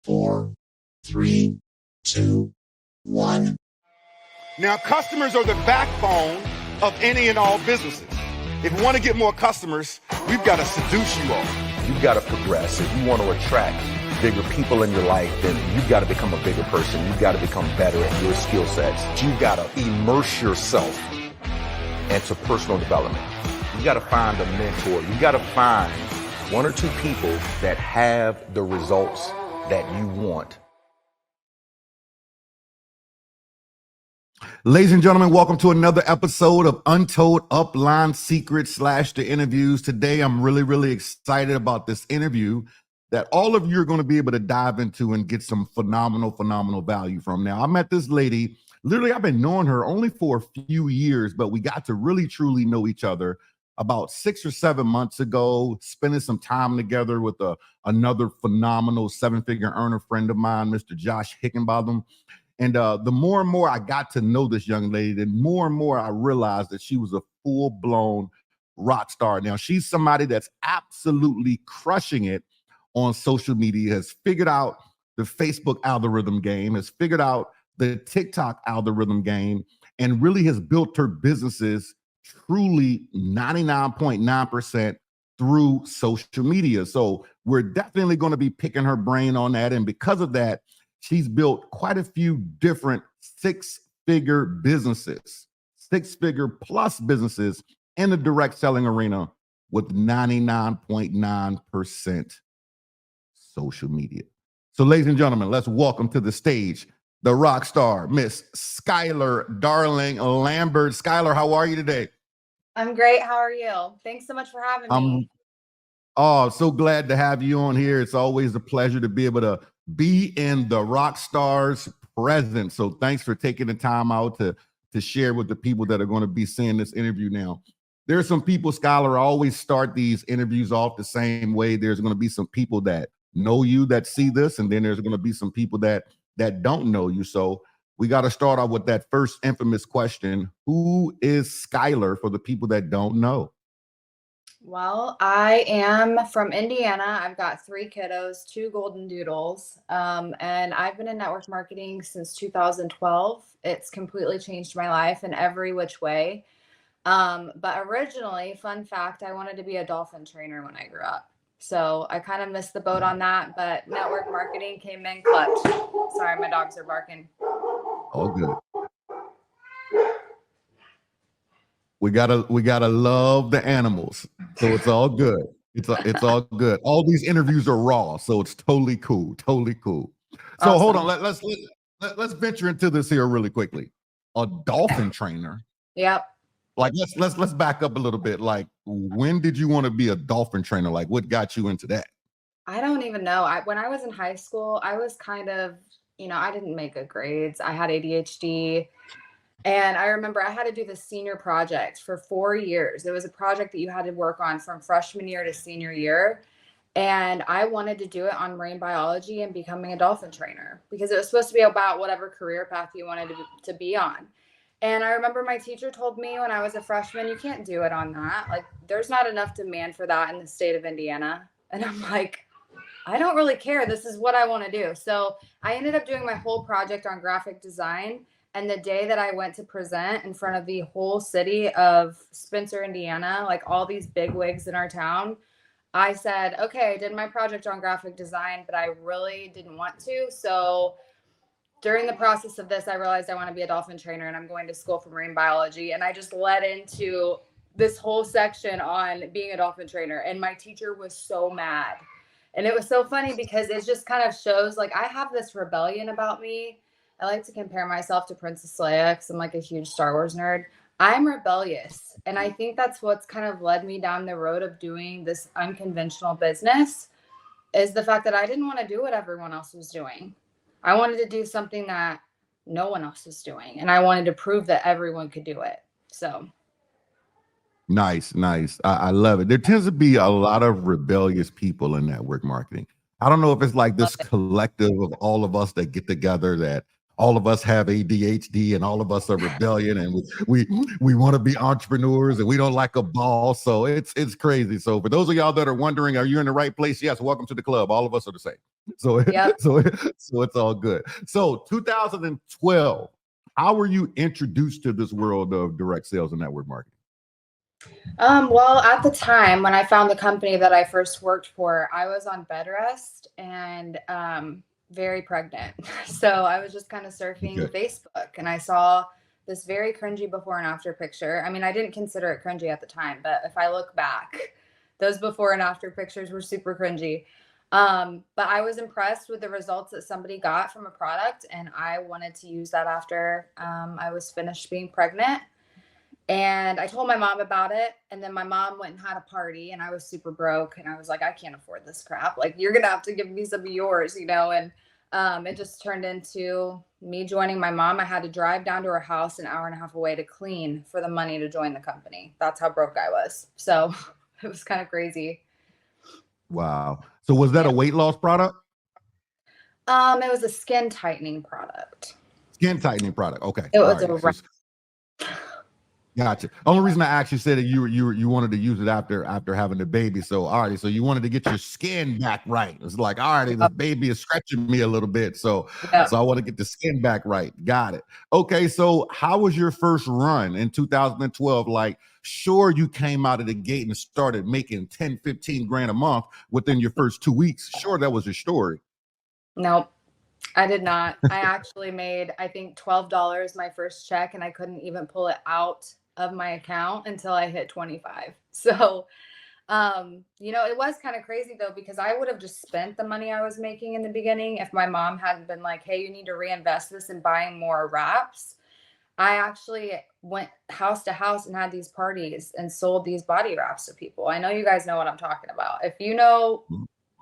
4, 3, 2, 1. Now, customers are the backbone of any and all businesses. If you want to get more customers, we've got to seduce you all. You've got to progress. If you want to attract bigger people in your life, then you've got to become a bigger person. You've got to become better at your skill sets. You've got to immerse yourself into personal development. You've got to find a mentor. You've got to find one or two people that have the results that you want. Ladies and gentlemen, welcome to another episode of Untold Upline Secrets / the interviews. Today, I'm really excited about this interview that all of you are going to be able to dive into and get some phenomenal value from. Now, I met this lady, literally, I've been knowing her only for a few years, but we got to really truly know each other about 6 or 7 months ago, spending some time together with another phenomenal 7-figure earner friend of mine, Mr. Josh Hickenbottom. And the more and more I got to know this young lady, the more and more I realized that she was a full-blown rock star. Now, she's somebody that's absolutely crushing it on social media, has figured out the Facebook algorithm game, has figured out the TikTok algorithm game, and really has built her businesses truly 99.9% through social media. So we're definitely going to be picking her brain on that. And because of that, she's built quite a few different 6-figure businesses, 6-figure plus businesses in the direct selling arena with 99.9% social media. So ladies and gentlemen, let's welcome to the stage the rock star, Miss Skylar Darling Lambert. Skylar, how are you today? I'm great. How are you? Thanks so much for having me. Oh, so glad to have you on here. It's always a pleasure to be able to be in the rock star's presence. So thanks for taking the time out to share with the people that are going to be seeing this interview now. There are some people, Skylar, always start these interviews off the same way. There's going to be some people that know you that see this, and then there's going to be some people that don't know you. So we got to start off with that first infamous question. Who is Skylar for the people that don't know? Well, I am from Indiana. I've got 3 kiddos, 2 golden doodles, and I've been in network marketing since 2012. It's completely changed my life in every which way. But originally, fun fact, I wanted to be a dolphin trainer when I grew up. So I kind of missed the boat on that, but network marketing came in clutch. Sorry, my dogs are barking. All good. We gotta love the animals, so it's all good. It's all good. All these interviews are raw, so it's totally cool. So awesome. Hold on, let's venture into this here really quickly. A dolphin trainer. Yep. Like let's back up a little bit. Like, when did you want to be a dolphin trainer? Like, what got you into that? I don't even know. When I was in high school, I was kind of, I didn't make good grades. I had ADHD. And I remember I had to do the senior project for 4 years. It was a project that you had to work on from freshman year to senior year. And I wanted to do it on marine biology and becoming a dolphin trainer because it was supposed to be about whatever career path you wanted to be on. And I remember my teacher told me when I was a freshman, you can't do it on that. Like, there's not enough demand for that in the state of Indiana. And I'm like, I don't really care. This is what I want to do. So I ended up doing my whole project on graphic design. And the day that I went to present in front of the whole city of Spencer, Indiana, like all these big wigs in our town, I said, okay, I did my project on graphic design, but I really didn't want to. So during the process of this, I realized I want to be a dolphin trainer and I'm going to school for marine biology. And I just led into this whole section on being a dolphin trainer. And my teacher was so mad. And it was so funny because it just kind of shows like I have this rebellion about me. I like to compare myself to Princess Leia because I'm like a huge Star Wars nerd. I'm rebellious. And I think that's what's kind of led me down the road of doing this unconventional business is the fact that I didn't want to do what everyone else was doing. I wanted to do something that no one else was doing. And I wanted to prove that everyone could do it. So. Nice. I love it. There tends to be a lot of rebellious people in network marketing. I don't know if it's like this collective of all of us that get together that all of us have ADHD and all of us are rebellion and we want to be entrepreneurs and we don't like a ball. So it's crazy. So for those of y'all that are wondering, are you in the right place? Yes, welcome to the club. All of us are the same. So Yep. so it's all good. So 2012, how were you introduced to this world of direct sales and network marketing? Well, at the time when I found the company that I first worked for, I was on bed rest and very pregnant. So I was just kind of surfing Okay. Facebook and I saw this very cringy before and after picture. I mean, I didn't consider it cringy at the time, but if I look back, those before and after pictures were super cringy. But I was impressed with the results that somebody got from a product, and I wanted to use that after I was finished being pregnant. And I told my mom about it. And then my mom went and had a party, and I was super broke. And I was like, I can't afford this crap. Like, you're going to have to give me some of yours, you know? And it just turned into me joining my mom. I had to drive down to her house an hour and a half away to clean for the money to join the company. That's how broke I was. So it was kind of crazy. Wow. So was that a weight loss product? It was a skin tightening product. Skin tightening product. Okay. It All was right. a Gotcha. Only reason I actually said that you wanted to use it after having the baby. So all right, so you wanted to get your skin back right. It's like, all right, this baby is stretching me a little bit. So yeah. I want to get the skin back right. Got it. Okay, so how was your first run in 2012? Like, sure, you came out of the gate and started making 10, 15 grand a month within your first 2 weeks. Sure, that was your story. Nope. I did not. I actually made, I think, $12 my first check, and I couldn't even pull it out of my account until I hit 25. So, you know, it was kind of crazy though, because I would have just spent the money I was making in the beginning if my mom hadn't been like, hey, you need to reinvest this in buying more wraps. I actually went house to house and had these parties and sold these body wraps to people. I know you guys know what I'm talking about. If you know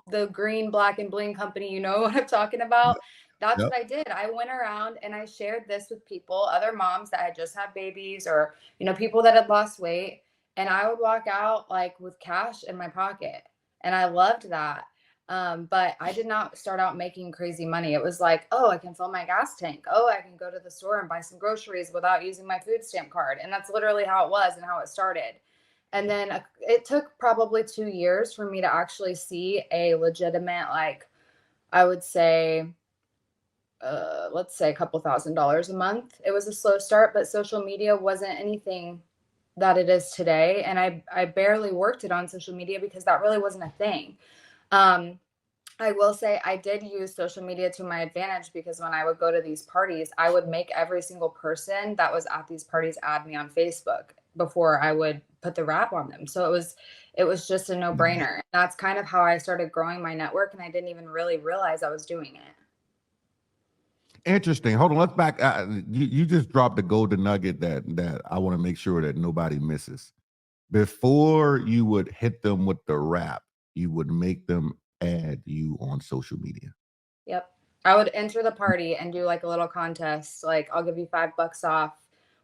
the green, black, and bling company, you know what I'm talking about. That's Yep. what I did. I went around and I shared this with people, other moms that had just had babies, or, you know, people that had lost weight. And I would walk out like with cash in my pocket. And I loved that. But I did not start out making crazy money. It was like, oh, I can fill my gas tank. Oh, I can go to the store and buy some groceries without using my food stamp card. And that's literally how it was and how it started. And then it took probably 2 years for me to actually see a legitimate, like, I would say, let's say a couple $1,000s a month. It was a slow start, but social media wasn't anything that it is today. And I barely worked it on social media because that really wasn't a thing. I will say I did use social media to my advantage, because when I would go to these parties, I would make every single person that was at these parties add me on Facebook before I would put the wrap on them. So it was just a no-brainer. That's kind of how I started growing my network, and I didn't even really realize I was doing it. Interesting. Hold on. Let's back. You just dropped the golden nugget that I want to make sure that nobody misses. Before you would hit them with the wrap, you would make them add you on social media. Yep. I would enter the party and do like a little contest. Like, I'll give you $5 off,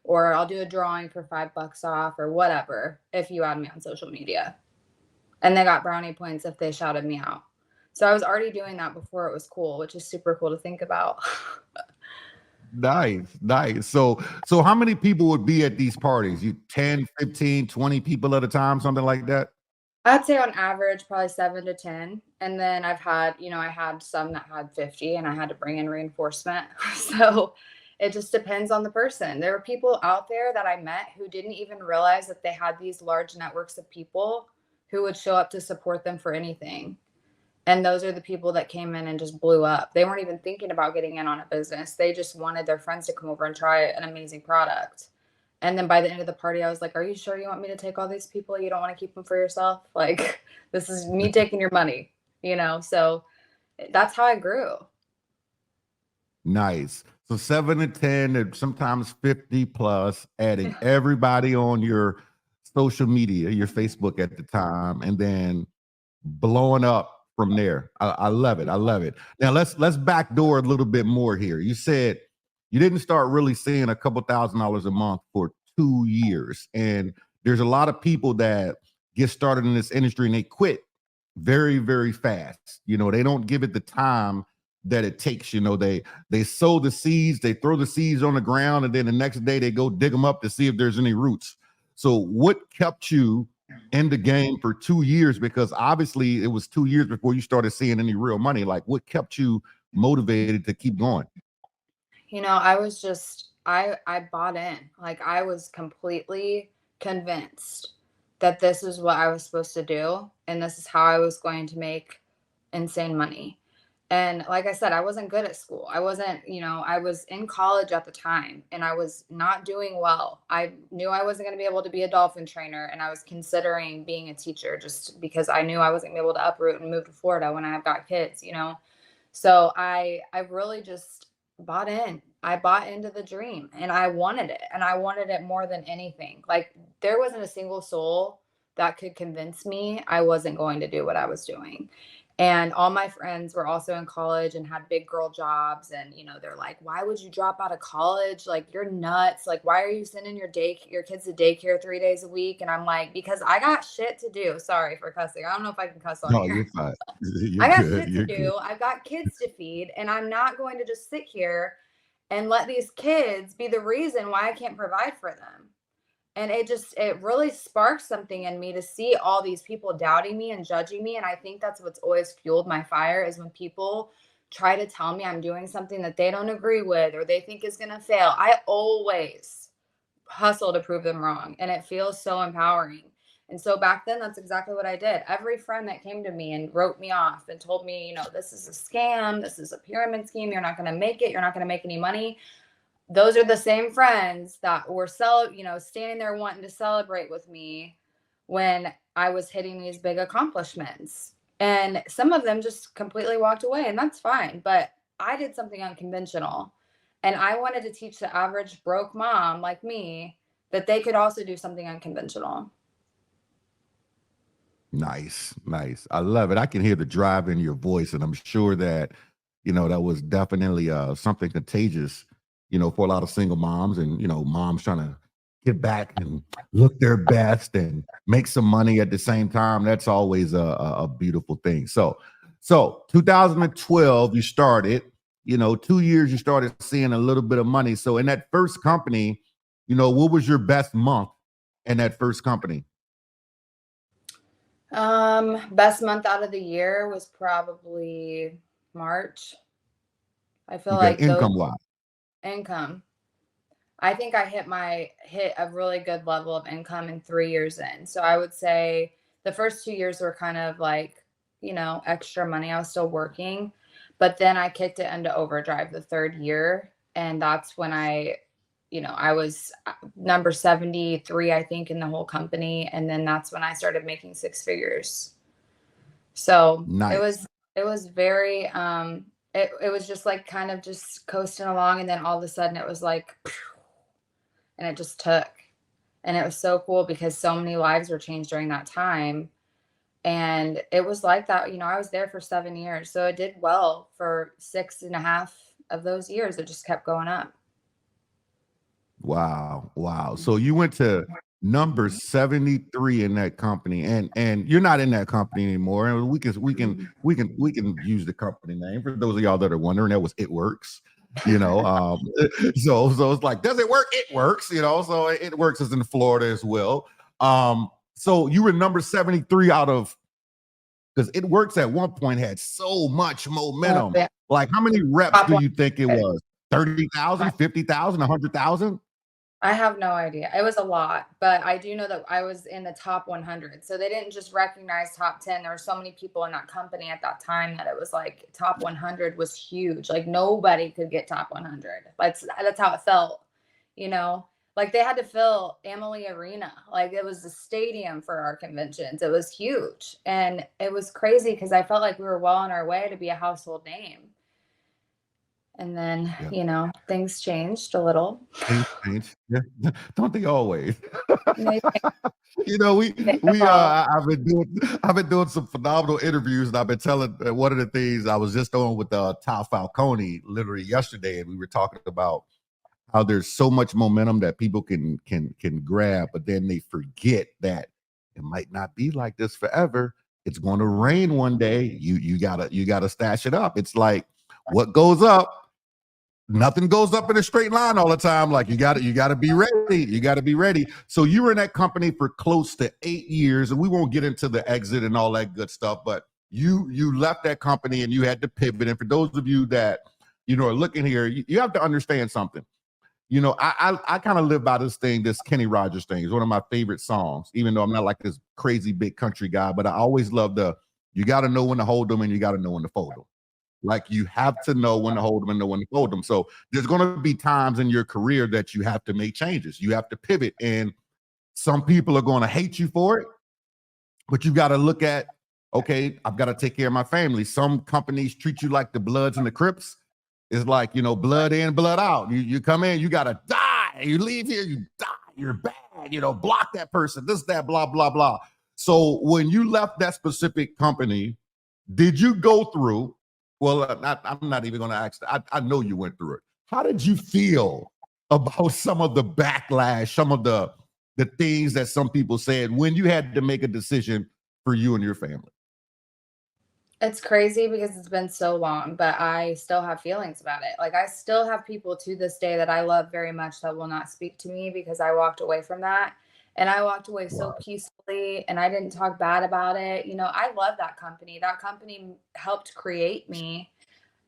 or I'll do a drawing for $5 off, or whatever, if you add me on social media. And they got brownie points if they shouted me out. So I was already doing that before it was cool, which is super cool to think about. Nice. So how many people would be at these parties? You 10, 15, 20 people at a time, something like that? I'd say on average, probably 7 to 10. And then I've had, you know, I had some that had 50 and I had to bring in reinforcement. So it just depends on the person. There were people out there that I met who didn't even realize that they had these large networks of people who would show up to support them for anything. And those are the people that came in and just blew up. They weren't even thinking about getting in on a business. They just wanted their friends to come over and try an amazing product. And then by the end of the party, I was like, are you sure you want me to take all these people? You don't want to keep them for yourself? Like, this is me taking your money, you know? So that's how I grew. Nice. So 7 to 10, and sometimes 50 plus, adding everybody on your social media, your Facebook at the time, and then blowing up from there. I love it. I love it. Now let's backdoor a little bit more here. You said you didn't start really seeing a couple $1,000s a month for 2 years. And there's a lot of people that get started in this industry and they quit very, very fast. You know, they don't give it the time that it takes. You know, they sow the seeds, they throw the seeds on the ground, and then the next day they go dig them up to see if there's any roots. So what kept you in the game for 2 years? Because obviously it was 2 years before you started seeing any real money. Like, what kept you motivated to keep going? You know, I was just I bought in. Like I was completely convinced that this is what I was supposed to do and this is how I was going to make insane money. And like I said, I wasn't good at school. I wasn't, you know, I was in college at the time and I was not doing well. I knew I wasn't going to be able to be a dolphin trainer and I was considering being a teacher just because I knew I wasn't going to be able to uproot and move to Florida when I've got kids, you know. So I really just bought in. I bought into the dream and I wanted it and I wanted it more than anything. Like there wasn't a single soul that could convince me I wasn't going to do what I was doing. And all my friends were also in college and had big girl jobs. And, you know, they're like, why would you drop out of college? Like, you're nuts. Like, why are you sending your kids to daycare 3 days a week? And I'm like, because I got shit to do. Sorry for cussing. I don't know if I can cuss on No, here. you're fine. You're I got good. shit to You're do. good. I've got kids to feed. And I'm not going to just sit here and let these kids be the reason why I can't provide for them. And it really sparked something in me to see all these people doubting me and judging me. And I think that's what's always fueled my fire is when people try to tell me I'm doing something that they don't agree with or they think is going to fail. I always hustle to prove them wrong. And it feels so empowering. And so back then, that's exactly what I did. Every friend that came to me and wrote me off and told me, you know, this is a scam, this is a pyramid scheme, you're not going to make it, you're not going to make any money. Those are the same friends that were standing there wanting to celebrate with me when I was hitting these big accomplishments. And some of them just completely walked away, and that's fine. But I did something unconventional. And I wanted to teach the average broke mom like me that they could also do something unconventional. Nice, nice. I love it. I can hear the drive in your voice, and I'm sure that, that was definitely something contagious, for a lot of single moms and, moms trying to get back and look their best and make some money at the same time. That's always a beautiful thing. So 2012, you started, 2 years, you started seeing a little bit of money. So in that first company, what was your best month in that first company? Best month out of the year was probably March. I feel Okay, like those income wise. income. I think I hit a really good level of income in 3 years in. So I would say the first 2 years were kind of like, extra money. I was still working, but then I kicked it into overdrive the third year. And that's when I was number 73, I think, in the whole company. And then that's when I started making six figures. So Nice. it was very, it was just like kind of just coasting along. And then all of a sudden it was like, and it just took. And it was so cool because so many lives were changed during that time. And it was like that, I was there for 7 years. So it did well for 6.5 of those years. It just kept going up. Wow. Wow. So you went to number 73 in that company, and you're not in that company anymore. And we can use the company name for those of y'all that are wondering. That was It Works. So it's like, does it work? It works, so It Works is in Florida as well. So you were number 73 out of, because It Works at one point had so much momentum. Yeah. Like, how many reps Top do you think it was? 30,000, 50,000, 100,000? I have no idea. It was a lot, but I do know that I was in the top 100. So they didn't just recognize top 10. There were so many people in that company at that time that it was like top 100 was huge. Like nobody could get top 100. That's how it felt, Like they had to fill Amalie Arena. Like it was a stadium for our conventions. It was huge. And it was crazy because I felt like we were well on our way to be a household name. And then, Yeah. Things changed a little. Things change. Yeah. Don't they always? They I've been doing some phenomenal interviews, and I've been telling one of the things I was just on with Tal Falcone literally yesterday, and we were talking about how there's so much momentum that people can grab, but then they forget that it might not be like this forever. It's going to rain one day. You gotta stash it up. It's like what goes up, nothing goes up in a straight line all the time. Like you got to be ready. You got to be ready. So you were in that company for close to 8 years, and we won't get into the exit and all that good stuff, but you left that company and you had to pivot. And for those of you that, are looking here, you have to understand something. I kind of live by this thing, this Kenny Rogers thing. It's one of my favorite songs, even though I'm not like this crazy big country guy, but I always love you got to know when to hold them and you got to know when to fold them. Like you have to know when to hold them and know when to fold them. So there's going to be times in your career that you have to make changes. You have to pivot, and some people are going to hate you for it, but you got to look at, okay, I've got to take care of my family. Some companies treat you like the Bloods and the Crips. It's like, blood in, blood out. You come in, you got to die. You leave here, you die. You're bad. Block that person, this, that, blah, blah, blah. So when you left that specific company, did you go through, well, I'm not even going to ask that. I know you went through it. How did you feel about some of the backlash, some of the things that some people said when you had to make a decision for you and your family? It's crazy because it's been so long, but I still have feelings about it. Like I still have people to this day that I love very much that will not speak to me because I walked away from that. And I walked away so peacefully and I didn't talk bad about it. I love that company. That company helped create me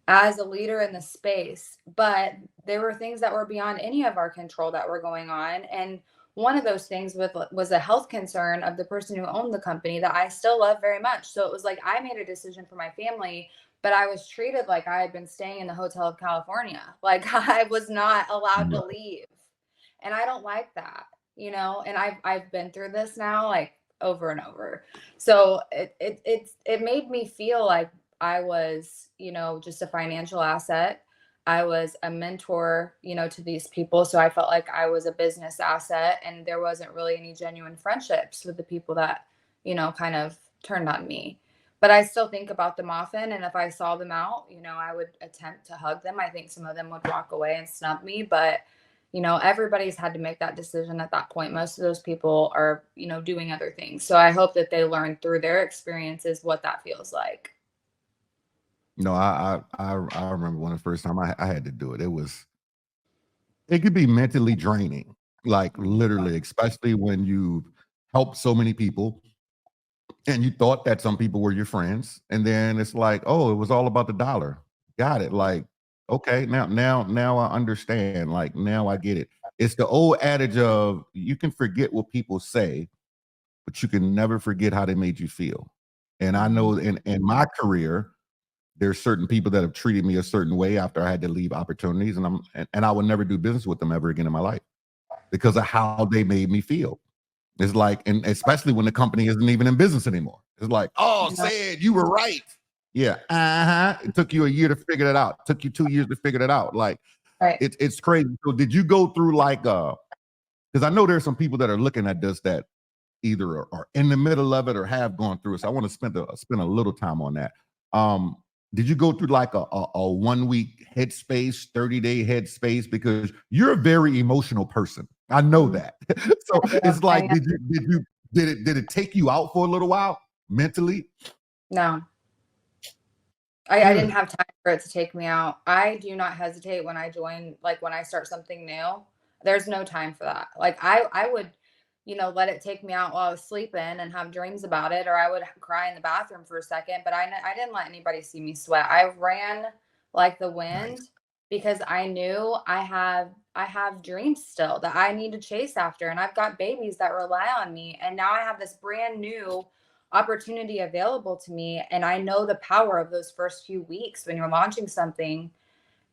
as a leader in the space, but there were things that were beyond any of our control that were going on. And one of those things was a health concern of the person who owned the company that I still love very much. So it was like I made a decision for my family, but I was treated like I had been staying in the Hotel of California. Like I was not allowed to leave. And I don't like that, and I've been through this now like over and over. So it made me feel like I was, just a financial asset. I was a mentor, to these people. So I felt like I was a business asset and there wasn't really any genuine friendships with the people that, kind of turned on me. But I still think about them often. And if I saw them out, I would attempt to hug them. I think some of them would walk away and snub me, but everybody's had to make that decision at that point. Most of those people are, doing other things. So I hope that they learn through their experiences what that feels like. No, I remember when the first time I had to do it. It could be mentally draining, like literally, especially when you help so many people and you thought that some people were your friends, and then it's like, oh, it was all about the dollar. Got it. Like, okay, now I understand. Like now I get it. It's the old adage of you can forget what people say, but you can never forget how they made you feel. And I know in my career, there's certain people that have treated me a certain way after I had to leave opportunities, and I would never do business with them ever again in my life because of how they made me feel. It's like, and especially when the company isn't even in business anymore. It's like, oh, Sid, you were right. Yeah, It took you a year to figure it out. It took you 2 years to figure it out. Like, right. It's crazy. So, did you go through like, because I know there's some people that are looking at this that either are in the middle of it or have gone through it. So I want to spend a little time on that. Did you go through like a 1 week headspace, 30-day headspace? Because you're a very emotional person. I know that. So it's like, did it take you out for a little while mentally? No. I didn't have time for it to take me out. I do not hesitate when I join, like when I start something new. There's no time for that. Like I would, let it take me out while I was sleeping and have dreams about it, or I would cry in the bathroom for a second. But I didn't let anybody see me sweat. I ran like the wind because I knew I have dreams still that I need to chase after, and I've got babies that rely on me. And now I have this brand new opportunity available to me, and I know the power of those first few weeks when you're launching something,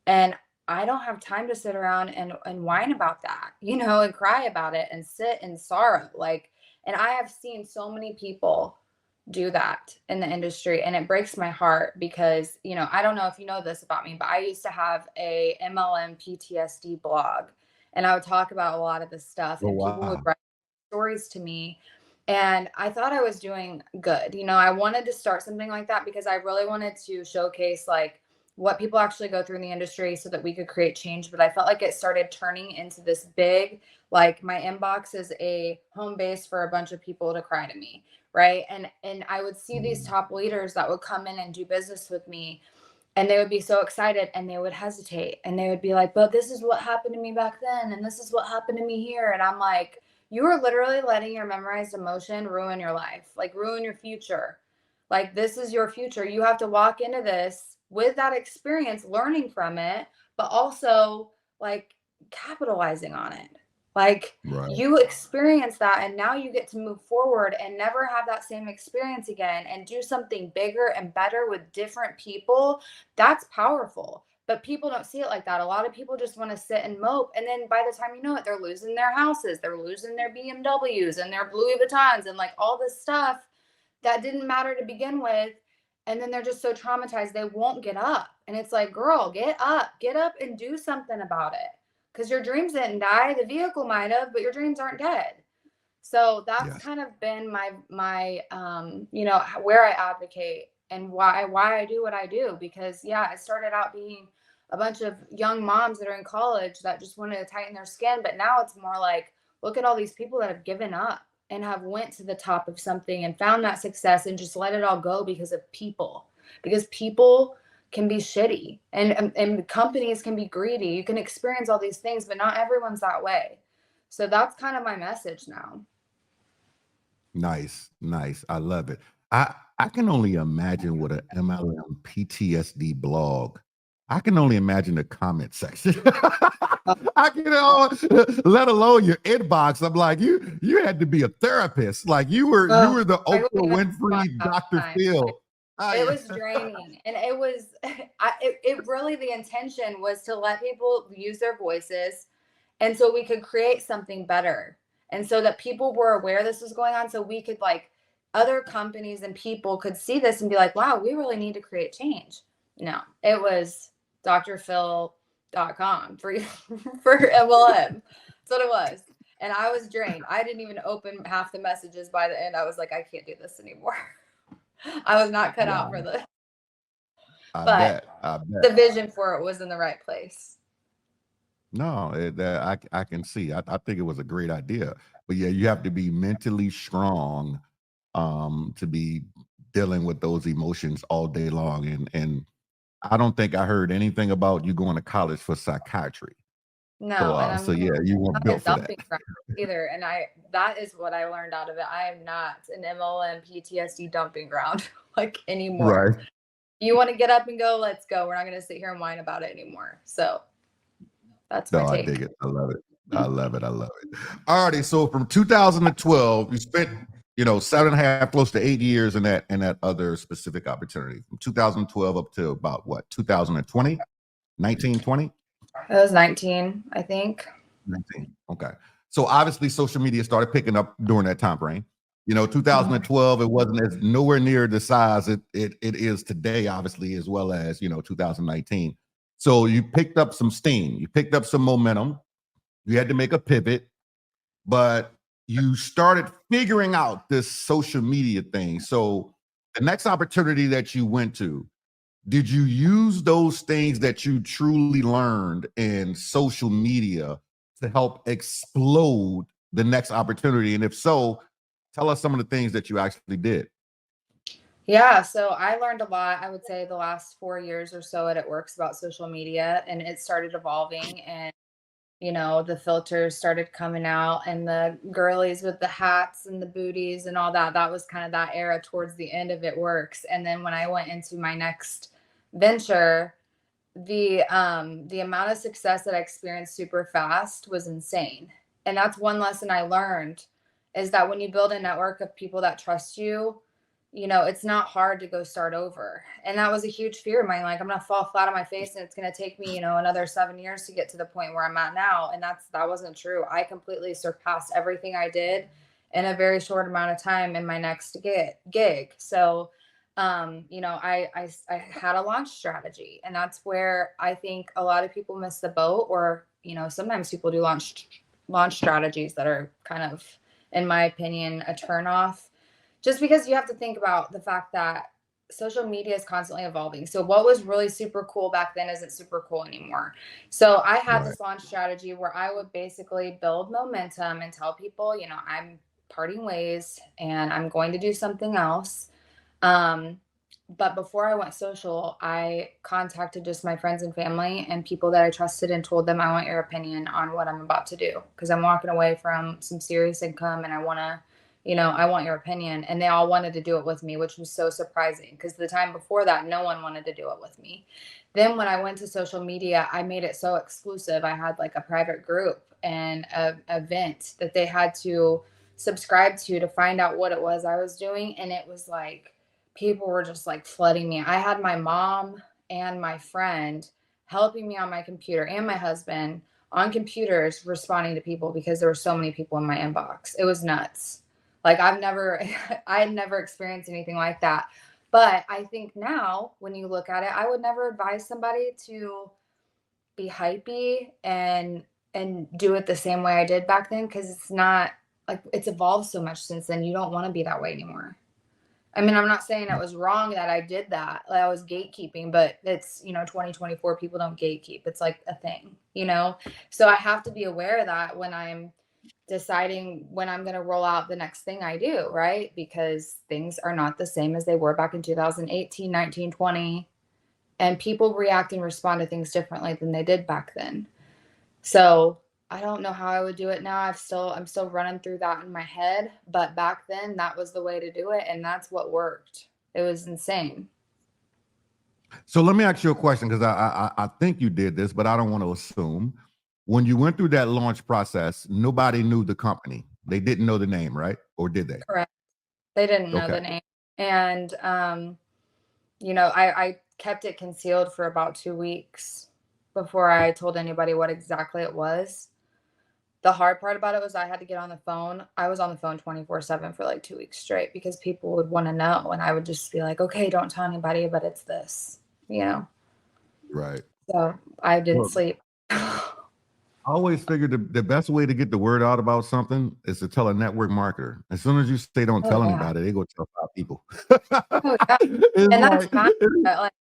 and I don't have time to sit around and whine about that, and cry about it and sit in sorrow. Like, and I have seen so many people do that in the industry, and it breaks my heart because, I don't know if you know this about me, but I used to have a MLM PTSD blog, and I would talk about a lot of this stuff, and people would write stories to me. And I thought I was doing good. I wanted to start something like that because I really wanted to showcase like what people actually go through in the industry so that we could create change. But I felt like it started turning into this big, like my inbox is a home base for a bunch of people to cry to me. Right. And I would see these top leaders that would come in and do business with me. And they would be so excited and they would hesitate and they would be like, but this is what happened to me back then. And this is what happened to me here. And I'm like, you are literally letting your memorized emotion ruin your life, like ruin your future. Like, this is your future. You have to walk into this with that experience, learning from it, but also like capitalizing on it. Like, Right. you experience that and now you get to move forward and never have that same experience again and do something bigger and better with different people. That's powerful. But people don't see it like that. A lot of people just want to sit and mope. And then by the time you know it, they're losing their houses, they're losing their BMWs and their Louis Vuittons and like all this stuff that didn't matter to begin with. And then they're just so traumatized, they won't get up. And it's like, girl, get up and do something about it. Because your dreams didn't die. The vehicle might have, but your dreams aren't dead. So that's Yes. kind of been my you know, where I advocate and why I do what I do. Because yeah, I started out being a bunch of young moms that are in college that just wanted to tighten their skin, but now it's more like, look at all these people that have given up and have went to the top of something and found that success and just let it all go because of people. Because people can be shitty and companies can be greedy. You can experience all these things, but not everyone's that way. So that's kind of my message now. Nice, nice. I love it. I can only imagine what an MLM PTSD blog. I can only imagine the comment section. I can let alone your inbox. I'm like, you had to be a therapist. Like you were the I Oprah wouldn't even Winfrey, have Dr. time. Phil. It was draining, and it was it really, the intention was to let people use their voices, and so we could create something better, and so that people were aware this was going on, so we could, like, other companies and people could see this and be like, wow, we really need to create change. No, it was drphil.com for for MLM. That's what it was. And I was drained. I didn't even open half the messages by the end. I was like, I can't do this anymore. I was not cut out Wow. for this. I But bet. I bet. the vision for it was in the right place. No, I can see. I think it was a great idea. But yeah, you have to be mentally strong to be dealing with those emotions all day long. And I don't think I heard anything about you going to college for psychiatry. No, and So I'm yeah, you weren't not a built for that. dumping ground either. And that is what I learned out of it. I am not an MLM PTSD dumping ground like anymore. Right. You want to get up and go, let's go. We're not going to sit here and whine about it anymore. So that's my No, I take. dig it. I love it. I love it. I love it. All righty. So from 2012, you spent, 7.5, close to 8 years in that other specific opportunity. From 2012 up to about what, 2020? 19, 20? It was 19, I think. 19. Okay. So obviously social media started picking up during that time frame. 2012, it wasn't as nowhere near the size it is today, obviously, as well as 2019. So you picked up some steam, you picked up some momentum, you had to make a pivot, but you started figuring out this social media thing. So the next opportunity that you went to, did you use those things that you truly learned in social media to help explode the next opportunity? And if so, tell us some of the things that you actually did. Yeah, so I learned a lot, I would say the last 4 years or so at It Works about social media, and it started evolving, and the filters started coming out and the girlies with the hats and the booties and all that. That was kind of that era towards the end of It Works. And then when I went into my next venture, the amount of success that I experienced super fast was insane. And that's one lesson I learned, is that when you build a network of people that trust you, it's not hard to go start over. And that was a huge fear of mine. Like, I'm going to fall flat on my face and it's going to take me, another 7 years to get to the point where I'm at now. And that wasn't true. I completely surpassed everything I did in a very short amount of time in my next gig. So, I had a launch strategy, and that's where I think a lot of people miss the boat, or, sometimes people do launch strategies that are kind of, in my opinion, a turnoff. Just because you have to think about the fact that social media is constantly evolving. So what was really super cool back then isn't super cool anymore. So I had this launch strategy where I would basically build momentum and tell people, I'm parting ways and I'm going to do something else. but before I went social, I contacted just my friends and family and people that I trusted and told them, I want your opinion on what I'm about to do. Cause I'm walking away from some serious income and I want to, I want your opinion. And they all wanted to do it with me, which was so surprising. Cause the time before that, no one wanted to do it with me. Then when I went to social media, I made it so exclusive. I had like a private group and a event that they had to subscribe to find out what it was I was doing. And it was like, people were just like flooding me. I had my mom and my friend helping me on my computer and my husband on computers responding to people because there were so many people in my inbox. It was nuts. Like I had never experienced anything like that. But I think now when you look at it, I would never advise somebody to be hypey and do it the same way I did back then, because it's not like, it's evolved so much since then. You don't want to be that way anymore. I mean, I'm not saying it was wrong that I did that. Like, I was gatekeeping, but it's, 2024, people don't gatekeep. It's like a thing, So I have to be aware of that when I'm deciding when I'm going to roll out the next thing I do, right? Because things are not the same as they were back in 2018, 19, 20. And people react and respond to things differently than they did back then. So I don't know how I would do it now. I'm still running through that in my head, but back then that was the way to do it. And that's what worked. It was insane. So let me ask you a question, because I think you did this, but I don't want to assume. When you went through that launch process, nobody knew the company. They didn't know the name, right? Or did they? Correct. They didn't know the name. And, I kept it concealed for about 2 weeks before I told anybody what exactly it was. The hard part about it was I had to get on the phone. I was on the phone 24/7 for like 2 weeks straight because people would want to know. And I would just be like, okay, don't tell anybody, but it's this, Right. So I didn't sleep. I always figured the best way to get the word out about something is to tell a network marketer. As soon as you say don't tell anybody, they go tell 5 people. Oh, yeah. And that's fine. Like,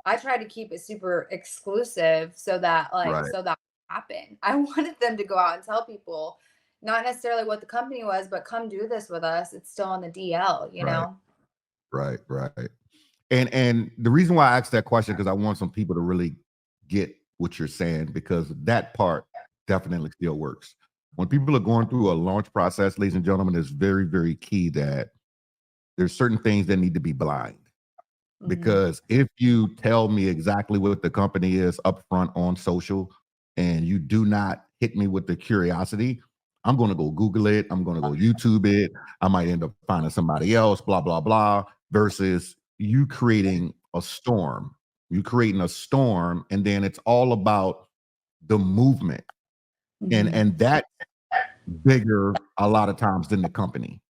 I tried to keep it super exclusive so that so that happened. I wanted them to go out and tell people, not necessarily what the company was, but come do this with us. It's still on the DL, know? Right. And the reason why I asked that question, because I want some people to really get what you're saying, because that part definitely still works. When people are going through a launch process, ladies and gentlemen, it's very, very key that there's certain things that need to be blind. Because if you tell me exactly what the company is upfront on social and you do not hit me with the curiosity, I'm going to go Google it. I'm going to go YouTube it. I might end up finding somebody else, blah, blah, blah, versus you creating a storm. You creating a storm, and then it's all about the movement. And that's bigger a lot of times than the company.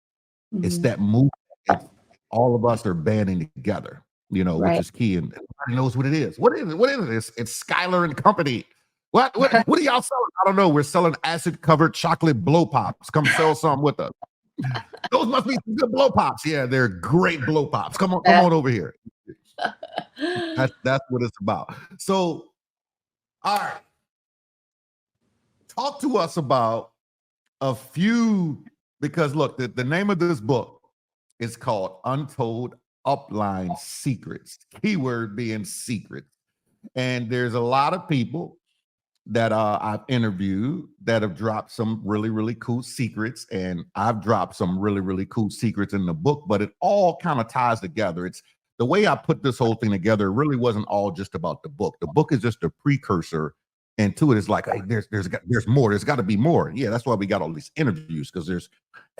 It's that movement. It's all of us are banding together, which is key. And everybody knows what it is. What is it? What is it? It's Skylar and Company. What are y'all selling? I don't know. We're selling acid-covered chocolate blow pops. Come sell some with us. Those must be some good blow pops. Yeah, they're great blow pops. Come on over here. That's what it's about. So, all right. Talk to us about a few, because look, the name of this book is called Untold Upline Secrets. Keyword being secrets. And there's a lot of people that I've interviewed that have dropped some really, really cool secrets. And I've dropped some really, really cool secrets in the book, but it all kind of ties together. It's the way I put this whole thing together. It really wasn't all just about the book. The book is just a precursor. And to it is like, hey, there's more. There's got to be more. Yeah, that's why we got all these interviews, because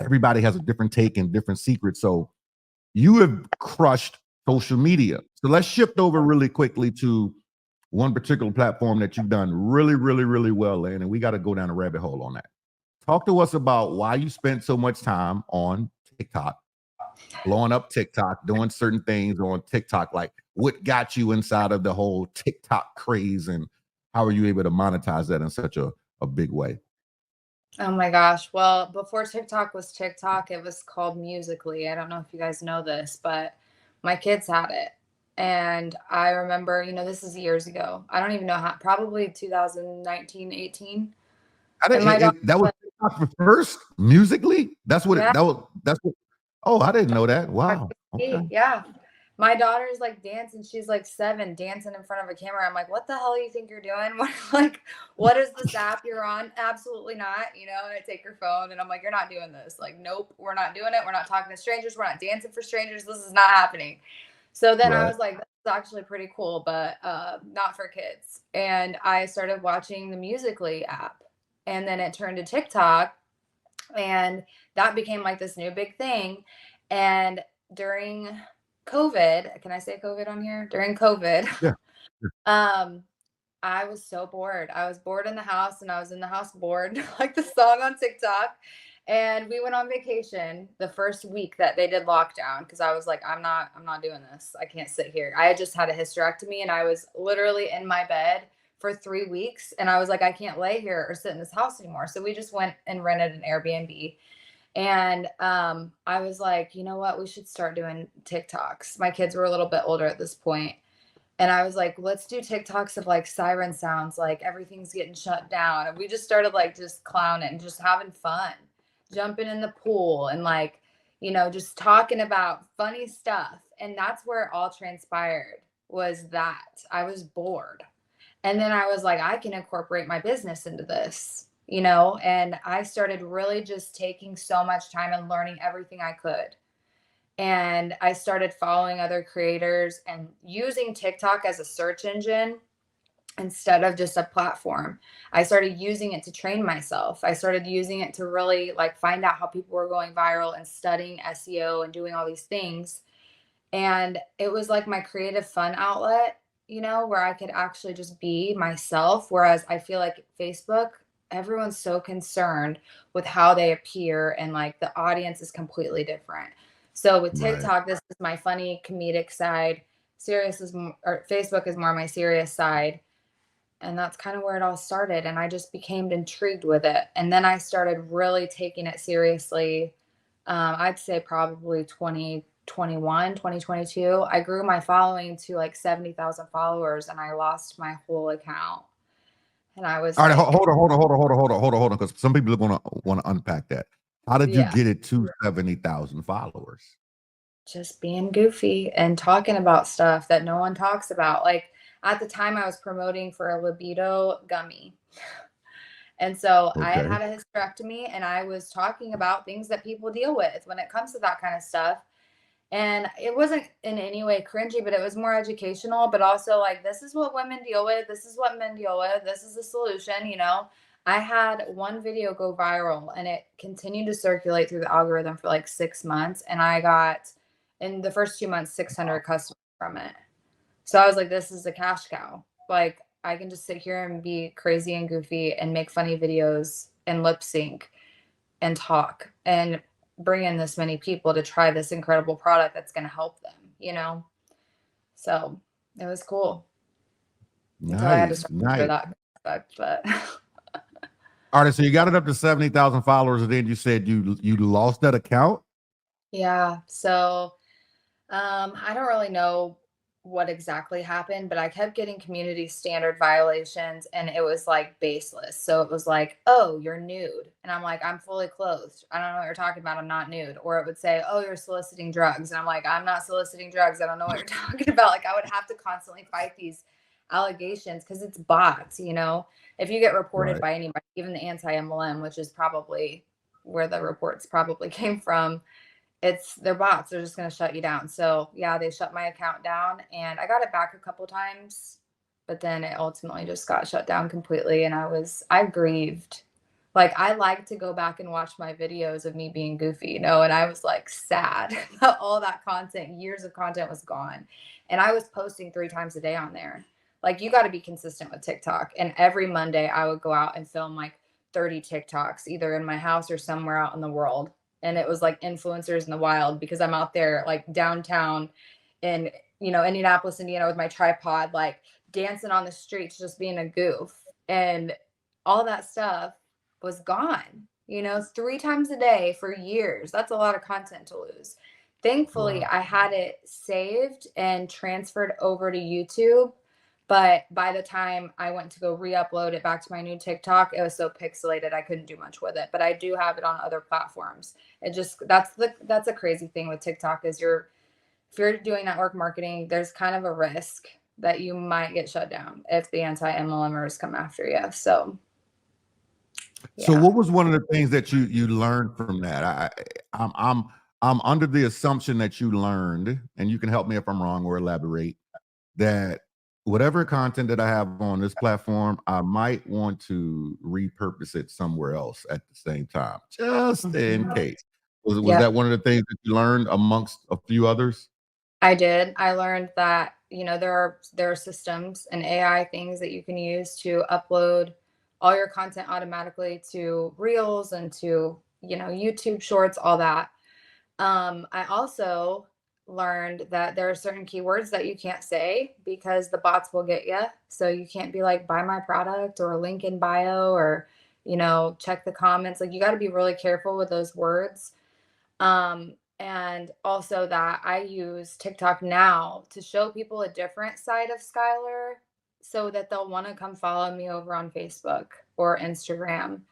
everybody has a different take and different secrets. So you have crushed social media. So let's shift over really quickly to one particular platform that you've done really, really, really well in, and we got to go down a rabbit hole on that. Talk to us about why you spent so much time on TikTok, blowing up TikTok, doing certain things on TikTok. Like, what got you inside of the whole TikTok craze, and how are you able to monetize that in such a big way? Oh my gosh. Well, before TikTok was TikTok, it was called Musical.ly. I don't know if you guys know this, but my kids had it. And I remember, this is years ago. I don't even know how, probably 2019, 18. That was TikTok first, Musical.ly? That's what that's what. Oh, I didn't know that. Wow. Okay. Yeah. My daughter's like dancing. She's like 7, dancing in front of a camera. I'm like, what the hell do you think you're doing? What is this app you're on? Absolutely not. And I take her phone and I'm like, you're not doing this. Like, nope, we're not doing it. We're not talking to strangers. We're not dancing for strangers. This is not happening. So then I Right. was like, this is actually pretty cool, but not for kids. And I started watching the Musically app. And then it turned to TikTok. And that became like this new big thing. And during COVID, can I say COVID on here? During COVID, Yeah. um, I was so bored. I was bored in the house and I was in the house bored, like the song on TikTok. And we went on vacation the first week that they did lockdown because I was like, I'm not doing this. I can't sit here. I had just had a hysterectomy and I was literally in my bed for 3 weeks. And I was like, I can't lay here or sit in this house anymore. So we just went and rented an Airbnb. And I was like, you know what? We should start doing TikToks. My kids were a little bit older at this point. And I was like, let's do TikToks of like siren sounds, like everything's getting shut down. And we just started like just clowning and just having fun, jumping in the pool and like, just talking about funny stuff. And that's where it all transpired, was that I was bored. And then I was like, I can incorporate my business into this, and I started really just taking so much time and learning everything I could. And I started following other creators and using TikTok as a search engine instead of just a platform. I started using it to train myself. I started using it to really like find out how people were going viral and studying SEO and doing all these things. And it was like my creative fun outlet, where I could actually just be myself. Whereas I feel like Facebook, everyone's so concerned with how they appear and like the audience is completely different. So with Right. TikTok, this is my funny comedic side. Facebook is more my serious side. And that's kind of where it all started. And I just became intrigued with it. And then I started really taking it seriously. I'd say probably 2021, 2022. I grew my following to like 70,000 followers and I lost my whole account. And I was All right, like, hold on, because some people want to unpack that. How did you yeah, get it to 70,000 followers? just being goofy and talking about stuff that no one talks about. Like at the time, I was promoting for a libido gummy. And so I had Okay. had a hysterectomy and I was talking about things that people deal with when it comes to that kind of stuff. And it wasn't in any way cringy, but it was more educational, but also like, this is what women deal with. This is what men deal with. This is the solution. I had one video go viral and it continued to circulate through the algorithm for like 6 months. And I got, in the first 2 months, 600 customers from it. So I was like, this is a cash cow. Like, I can just sit here and be crazy and goofy and make funny videos and lip sync and talk and bring in this many people to try this incredible product that's going to help them. So it was cool until I had to Nice, start for nice. that aspect. But All right, so you got it up to 70,000 followers, and then you said you lost that account. yeah, so I don't really know what exactly happened, but I kept getting community standard violations and it was like baseless. So it was like, oh, you're nude. And I'm like, I'm fully clothed. I don't know what you're talking about. I'm not nude. Or it would say, oh, you're soliciting drugs. And I'm like, I'm not soliciting drugs. I don't know what you're talking about. Like I would have to constantly fight these allegations because it's bots, If you get reported Right. by anybody, even the anti-MLM, which is probably where the reports probably came from, they're bots. They're just going to shut you down. So yeah, they shut my account down and I got it back a couple times, but then it ultimately just got shut down completely. And I grieved. Like I like to go back and watch my videos of me being goofy, and I was like sad that all that content, years of content was gone. And I was posting 3 times a day on there. Like you got to be consistent with TikTok. And every Monday I would go out and film like 30 TikToks, either in my house or somewhere out in the world. And it was like influencers in the wild because I'm out there like downtown in, Indianapolis, Indiana with my tripod, like dancing on the streets, just being a goof. And all that stuff was gone, 3 times a day for years. That's a lot of content to lose. Thankfully, Wow. I had it saved and transferred over to YouTube. But by the time I went to go re-upload it back to my new TikTok, it was so pixelated I couldn't do much with it. But I do have it on other platforms. That's a crazy thing with TikTok is your if you're doing network marketing, there's kind of a risk that you might get shut down if the anti-MLMers come after you. So So yeah. what was one of the things that you learned from that? I'm under the assumption that you learned, and you can help me if I'm wrong or elaborate, that whatever content that I have on this platform, I might want to repurpose it somewhere else at the same time, just in case. Was Yep. that one of the things that you learned amongst a few others? I did. I learned that, there are systems and AI things that you can use to upload all your content automatically to Reels and to, YouTube Shorts, all that. I also learned that there are certain keywords that you can't say because the bots will get you. So you can't be like, buy my product or link in bio or, check the comments. Like, you got to be really careful with those words. And also that I use TikTok now to show people a different side of Skylar so that they'll want to come follow me over on Facebook or Instagram.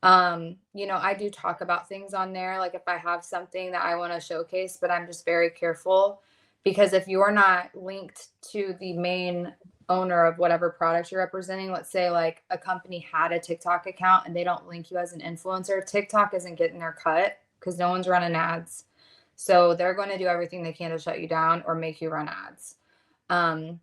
I do talk about things on there, like if I have something that I want to showcase, but I'm just very careful because if you're not linked to the main owner of whatever product you're representing, let's say like a company had a TikTok account and they don't link you as an influencer, TikTok isn't getting their cut because no one's running ads. So they're going to do everything they can to shut you down or make you run ads. And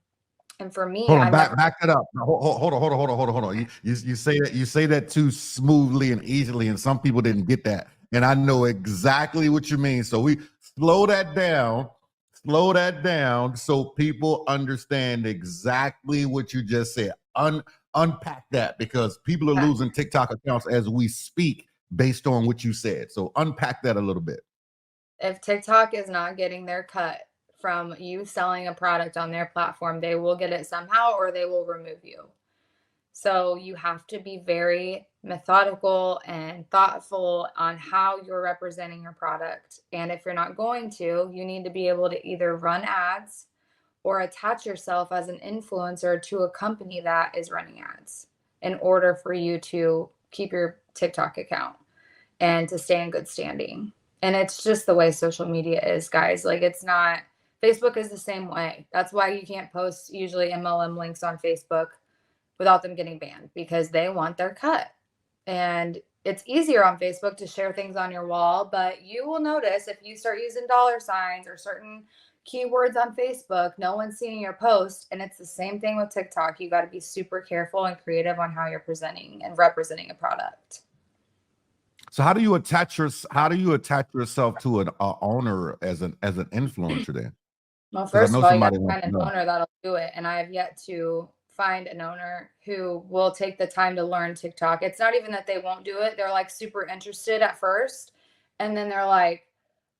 for me, Hold on, I never. back that up. Hold on. You say that too smoothly and easily, and some people didn't get that. And I know exactly what you mean. So we slow that down so people understand exactly what you just said. Unpack that because people are losing TikTok accounts as we speak based on what you said. So unpack that a little bit. If TikTok is not getting their cut from you selling a product on their platform, they will get it somehow or they will remove you. So you have to be very methodical and thoughtful on how you're representing your product. And if you're not going to, you need to be able to either run ads or attach yourself as an influencer to a company that is running ads in order for you to keep your TikTok account and to stay in good standing. And it's just the way social media is, guys. Like, it's not, Facebook is the same way. That's why you can't post usually MLM links on Facebook without them getting banned because they want their cut. And it's easier on Facebook to share things on your wall, but you will notice if you start using dollar signs or certain keywords on Facebook, no one's seeing your post. And it's the same thing with TikTok. You got to be super careful and creative on how you're presenting and representing a product. So how do you attach yourself to an owner as an influencer then? Well, 'Cause I first know of all, you got somebody to wants find to an know. owner that'll do it. And I have yet to find an owner who will take the time to learn TikTok. It's not even that they won't do it. They're like super interested at first. And then they're like,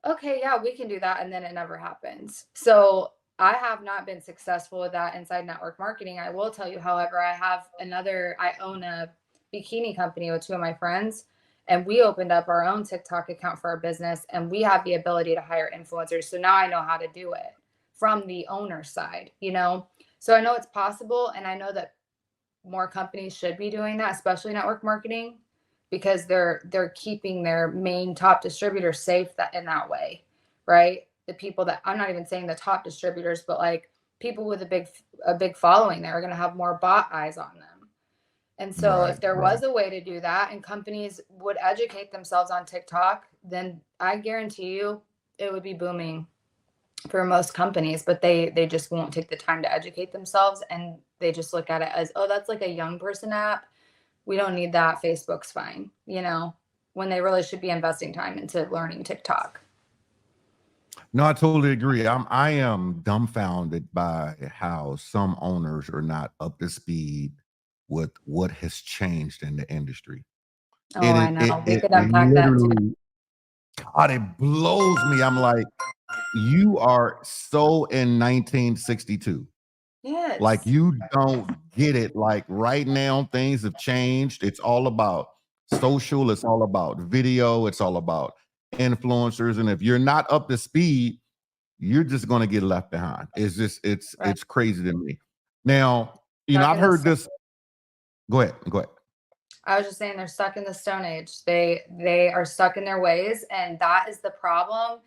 okay, yeah, we can do that. And then it never happens. So I have not been successful with that inside network marketing. I will tell you, however, I own a bikini company with two of my friends. And we opened up our own TikTok account for our business. And we have the ability to hire influencers. So now I know how to do it from the owner side, So I know it's possible. And I know that more companies should be doing that, especially network marketing, because they're keeping their main top distributors safe in that way, right? The people that, I'm not even saying the top distributors, but like people with a big following, that are going to have more bot eyes on them. And so if there was a way to do that and companies would educate themselves on TikTok, then I guarantee you it would be booming for most companies, but they just won't take the time to educate themselves, and they just look at it as, oh, that's like a young person app. We don't need that. Facebook's fine, when they really should be investing time into learning TikTok. No, I totally agree. I am dumbfounded by how some owners are not up to speed with what has changed in the industry. Oh, I know. We It could unpack that too. literally, God, it blows me. I'm like, you are so in 1962. Like, Yes. you don't get it. Like, right now, things have changed. It's all about social. It's all about video. It's all about influencers. And if you're not up to speed, you're just going to get left behind. It's Right. crazy to me. Now, Stuck I've in the heard this. Go ahead. I was just saying they're stuck in the Stone Age. They are stuck in their ways, and that is the problem.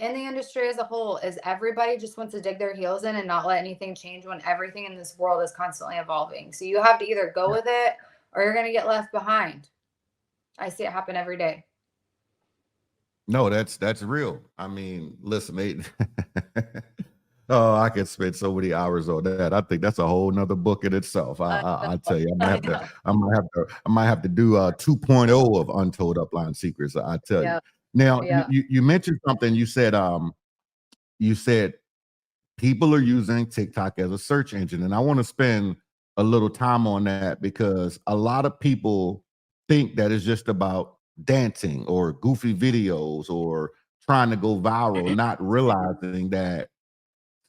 in the industry as a whole is everybody just wants to dig their heels in and not let anything change when everything in this world is constantly evolving. So you have to either go with it or you're going to get left behind. I see it happen every day. No, that's real. I mean, listen, oh, I could spend so many hours on that. I think that's a whole nother book in itself. I tell you, I might have to do 2.0 of Untold Upline Secrets. I tell you. Yeah. Now, Yeah. you mentioned something. You said people are using TikTok as a search engine, and I want to spend a little time on that because a lot of people think that it's just about dancing or goofy videos or trying to go viral, not realizing that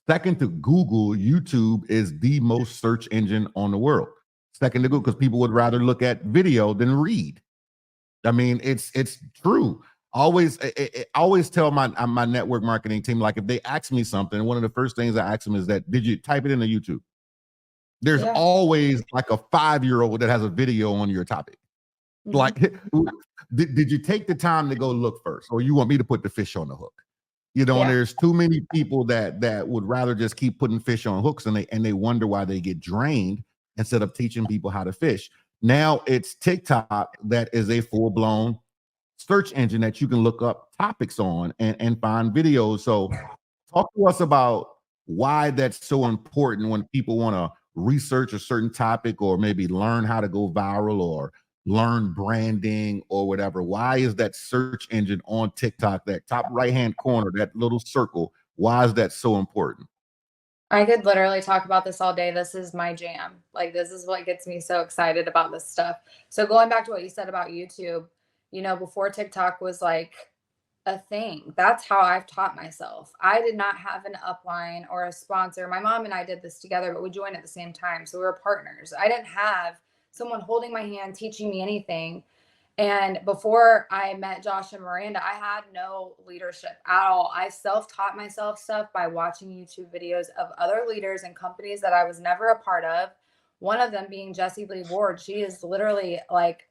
second to Google, YouTube is the most search engine on the world. Second to Google, because people would rather look at video than read. I mean, it's true. Always tell my network marketing team, like if they ask me something, one of the first things I ask them is that, did you type it into YouTube? There's Yeah. always like a 5-year-old that has a video on your topic. Mhm. Like, did you take the time to go look first, or you want me to put the fish on the hook? You know, Yeah. and there's too many people that would rather just keep putting fish on hooks, and they wonder why they get drained instead of teaching people how to fish. Now it's TikTok that is a full-blown search engine that you can look up topics on and find videos. So talk to us about why that's so important when people want to research a certain topic or maybe learn how to go viral or learn branding or whatever. Why is that search engine on TikTok, that top right-hand corner, that little circle, why is that so important? I could literally talk about this all day. This is my jam. Like, this is what gets me so excited about this stuff. So, going back to what you said about YouTube, before TikTok was like a thing, that's how I've taught myself. I did not have an upline or a sponsor. My mom and I did this together, but we joined at the same time. So, we were partners. I didn't have someone holding my hand, teaching me anything. And before I met Josh and Miranda, I had no leadership at all. I self-taught myself stuff by watching YouTube videos of other leaders and companies that I was never a part of. One of them being Jessie Lee Ward. She is literally like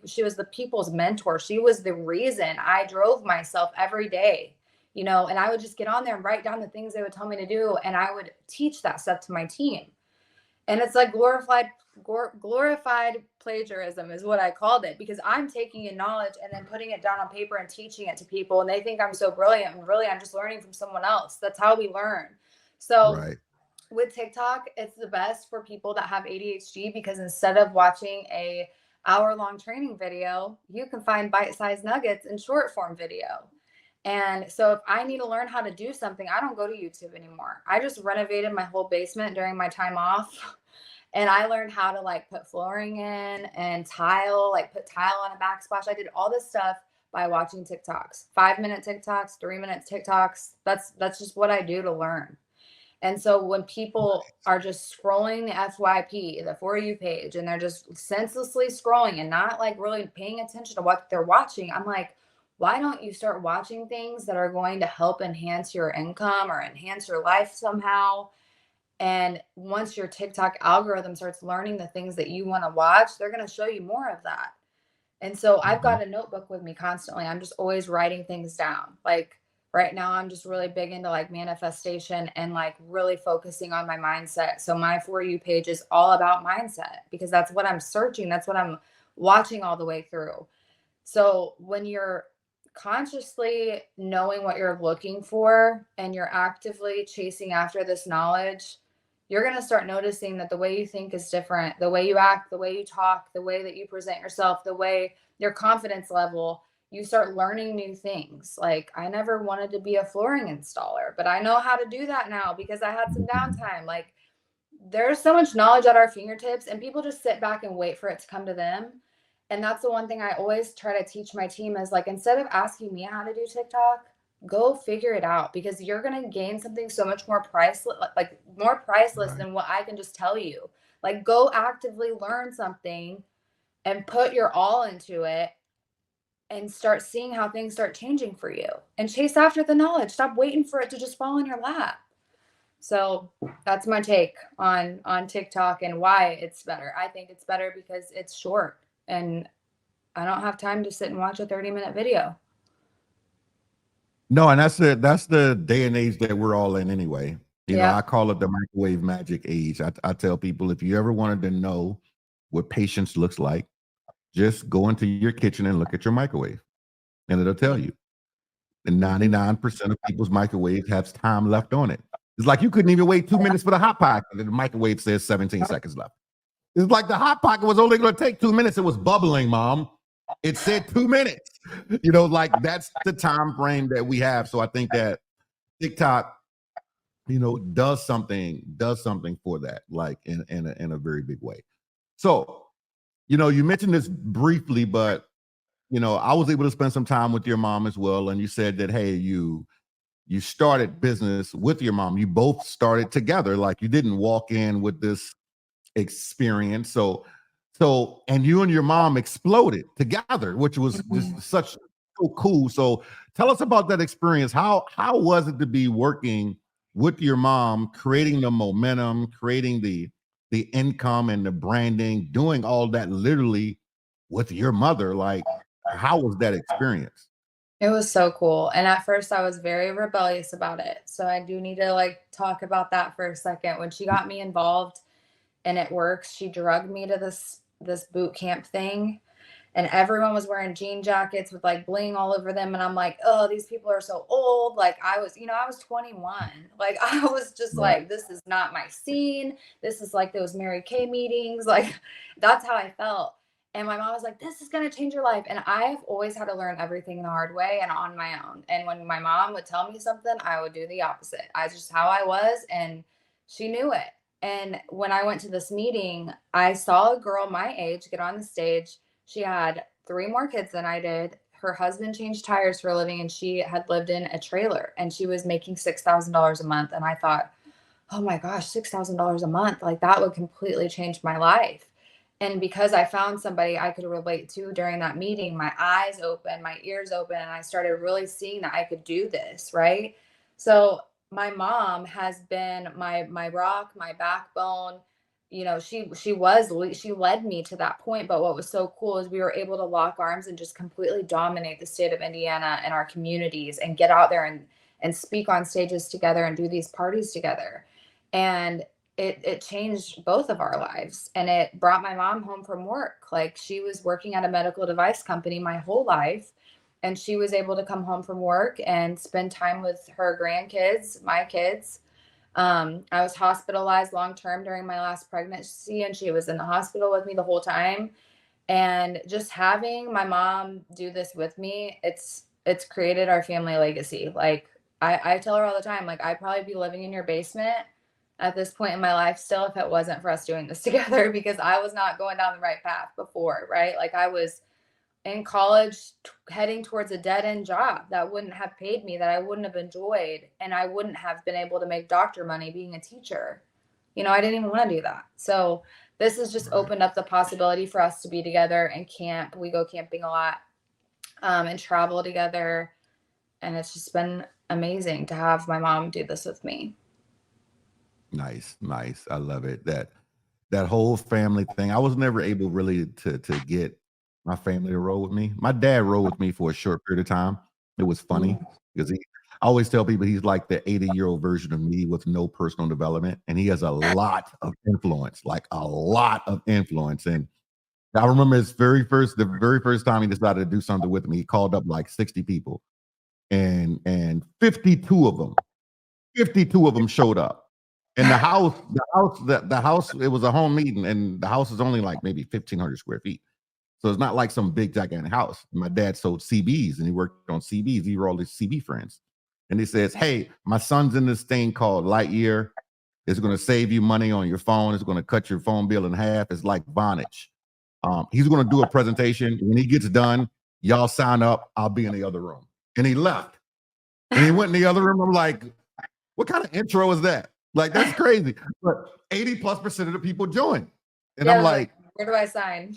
she was the people's mentor. She was the reason I drove myself every day, and I would just get on there and write down the things they would tell me to do. And I would teach that stuff to my team. And it's like glorified plagiarism is what I called it, because I'm taking in knowledge and then putting it down on paper and teaching it to people, and they think I'm so brilliant, and really I'm just learning from someone else. That's how we learn. So Right. with TikTok, it's the best for people that have ADHD, because instead of watching a hour-long training video, you can find bite-sized nuggets in short form video. And so if I need to learn how to do something, I don't go to YouTube anymore. I just renovated my whole basement during my time off. And I learned how to like put flooring in and tile, like put tile on a backsplash. I did all this stuff by watching TikToks, 5-minute TikToks, 3-minute TikToks. That's just what I do to learn. And so when people are just scrolling the FYP, the For You page, and they're just senselessly scrolling and not like really paying attention to what they're watching, I'm like, why don't you start watching things that are going to help enhance your income or enhance your life somehow? And once your TikTok algorithm starts learning the things that you want to watch, they're going to show you more of that. And so I've got a notebook with me constantly. I'm just always writing things down. Like right now, I'm just really big into like manifestation and like really focusing on my mindset. So my For You page is all about mindset, because that's what I'm searching. That's what I'm watching all the way through. So when you're consciously knowing what you're looking for and you're actively chasing after this knowledge, you're going to start noticing that the way you think is different, the way you act, the way you talk, the way that you present yourself, the way your confidence level, you start learning new things. Like, I never wanted to be a flooring installer, but I know how to do that now because I had some downtime. Like, there's so much knowledge at our fingertips, and people just sit back and wait for it to come to them. And that's the one thing I always try to teach my team is like, instead of asking me how to do TikTok, go figure it out, because you're going to gain something so much more priceless, like more priceless than what I can just tell you. Like, go actively learn something and put your all into it and start seeing how things start changing for you, and chase after the knowledge. Stop waiting for it to just fall in your lap. So that's my take on TikTok and why it's better. I think it's better because it's short, and I don't have time to sit and watch a 30-minute video. No, and that's the day and age that we're all in anyway. Yeah. I call it the microwave magic age. I tell people, if you ever wanted to know what patience looks like, just go into your kitchen and look at your microwave, and it'll tell you. And 99% of people's microwaves have time left on it. It's like you couldn't even wait 2 minutes for the hot pocket, and the microwave says 17 seconds left. It's like the hot pocket was only going to take 2 minutes. It was bubbling, Mom. It said 2 minutes. Like that's the time frame that we have. So I think that TikTok, does something for that, like in a very big way. So, you mentioned this briefly, but I was able to spend some time with your mom as well, and you said that, hey, you started business with your mom. You both started together. Like you didn't walk in with this experience. So, and you and your mom exploded together, which was just so cool. So tell us about that experience. How was it to be working with your mom, creating the momentum, creating the income and the branding, doing all that literally with your mother? Like, how was that experience? It was so cool. And at first I was very rebellious about it. So I do need to like talk about that for a second. When she got me involved and it works, she drugged me to this boot camp thing, and everyone was wearing jean jackets with like bling all over them, and I'm like, oh, these people are so old. Like I was 21. Like I was just Right. like, this is not my scene. This is like those Mary Kay meetings. Like that's how I felt. And my mom was like, this is going to change your life. And I've always had to learn everything the hard way and on my own. And when my mom would tell me something, I would do the opposite. I just how I was, and she knew it. And when I went to this meeting, I saw a girl my age get on the stage. She had 3 more kids than I did. Her husband changed tires for a living, and she had lived in a trailer, and she was making $6,000 a month. And I thought, oh my gosh, $6,000 a month. Like that would completely change my life. And because I found somebody I could relate to during that meeting, my eyes open, my ears open, and I started really seeing that I could do this, right? So my mom has been my rock, my backbone. She led me to that point. But what was so cool is we were able to lock arms and just completely dominate the state of Indiana and our communities, and get out there and speak on stages together and do these parties together. And it changed both of our lives, and it brought my mom home from work. Like she was working at a medical device company my whole life, and she was able to come home from work and spend time with her grandkids, my kids. I was hospitalized long term during my last pregnancy, and she was in the hospital with me the whole time. And just having my mom do this with me, it's created our family legacy. Like I tell her all the time, like I'd probably be living in your basement at this point in my life still if it wasn't for us doing this together, because I was not going down the right path before, right? Like I was in college heading towards a dead end job that wouldn't have paid me, that I wouldn't have enjoyed, and I wouldn't have been able to make doctor money being a teacher. I didn't even want to do that. So this has just opened up the possibility for us to be together and camp. We go camping a lot, and travel together. And it's just been amazing to have my mom do this with me. Nice. I love it. That whole family thing. I was never able really to get my family to roll with me. My dad rolled with me for a short period of time. It was funny because I always tell people he's like the 80-year-old version of me with no personal development, and he has a lot of influence, like a lot of influence. And I remember the very first time he decided to do something with me, he called up like 60 people, and 52 of them showed up. And the house, it was a home meeting, and the house is only like maybe 1,500 square feet. So it's not like some big gigantic house. My dad sold CBs, and he worked on CBs. He were all his CB friends. And he says, hey, my son's in this thing called Lightyear. It's going to save you money on your phone. It's going to cut your phone bill in half. It's like Vonage. He's going to do a presentation. When he gets done, y'all sign up. I'll be in the other room. And he left. And he went in the other room. I'm like, what kind of intro is that? Like, that's crazy. But 80+% of the people joined. And Yeah, I'm like, where do I sign?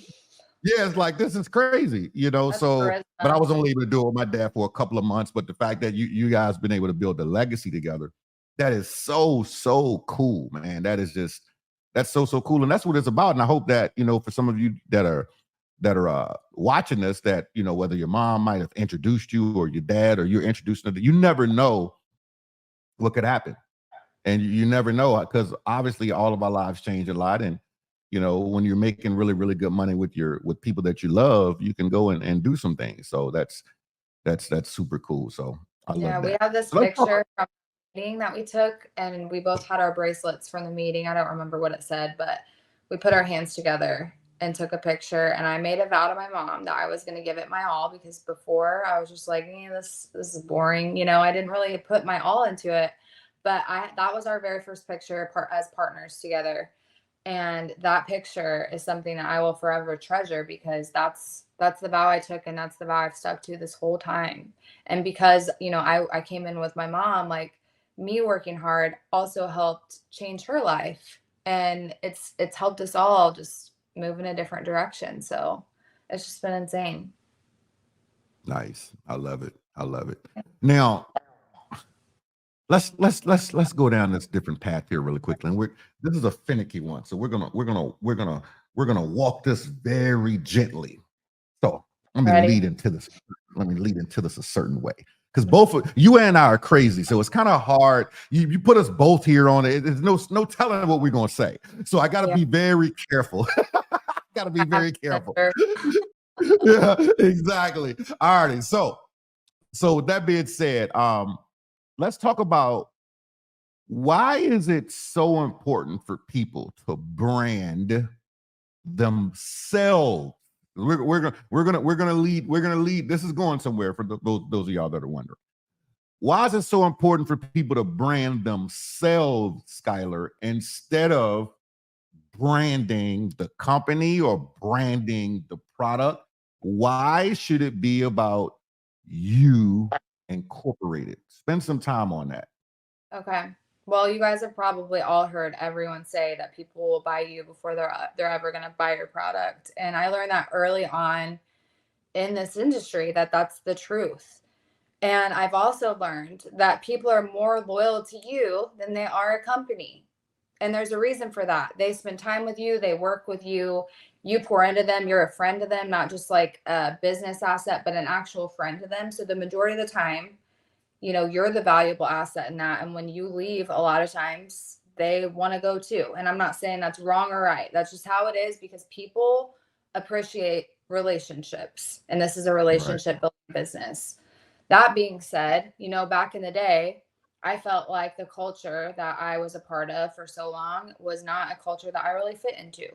yeah, it's like, this is crazy, That's so, charisma. but I was only able to do it with my dad for a couple of months. But the fact that you guys been able to build a legacy together, that is so cool, man. That's so cool. And that's what it's about. And I hope that, for some of you that are watching this that, you know, whether your mom might have introduced you or your dad or you're introducing them, you never know what could happen. And you never know, because obviously all of our lives change a lot. And, you know, when you're making really, really good money with people that you love, you can go and do some things. So that's super cool. So I love that. We have this picture from the meeting that we took, and we both had our bracelets from the meeting. I don't remember what it said, but we put our hands together and took a picture. And I made a vow to my mom that I was going to give it my all, because before I was just like, this is boring. You know, I didn't really put my all into it, but that was our very first picture as partners together. And that picture is something that I will forever treasure, because that's the vow I took, and that's the vow I've stuck to this whole time. And because, you know, I came in with my mom, like, me working hard also helped change her life. And it's helped us all just move in a different direction. So it's just been insane. Nice. I love it. I love it. Now, let's go down this different path here really quickly. And this is a finicky one, so we're gonna walk this very gently. So let me lead into this a certain way, because both of you and I are crazy, so it's kind of hard. You put us both here on it. There's no telling what we're gonna say, so I got to be very careful. Got to be very careful. Yeah, exactly. All right. So with that being said, let's talk about, why is it so important for people to brand themselves? We're gonna lead. This is going somewhere for those of y'all that are wondering. Why is it so important for people to brand themselves, Skylar, instead of branding the company or branding the product? Why should it be about you incorporated? Spend some time on that. Okay. Well, you guys have probably all heard everyone say that people will buy you before they're ever going to buy your product. And I learned that early on in this industry, that that's the truth. And I've also learned that people are more loyal to you than they are a company. And there's a reason for that. They spend time with you, they work with you, you pour into them, you're a friend to them, not just like a business asset, but an actual friend to them. So the majority of the time, you know, you're the valuable asset in that. And when you leave, a lot of times they want to go too. And I'm not saying that's wrong or right. That's just how it is, because people appreciate relationships. And this is a relationship building business. That being said, you know, back in the day, I felt like the culture that I was a part of for so long was not a culture that I really fit into.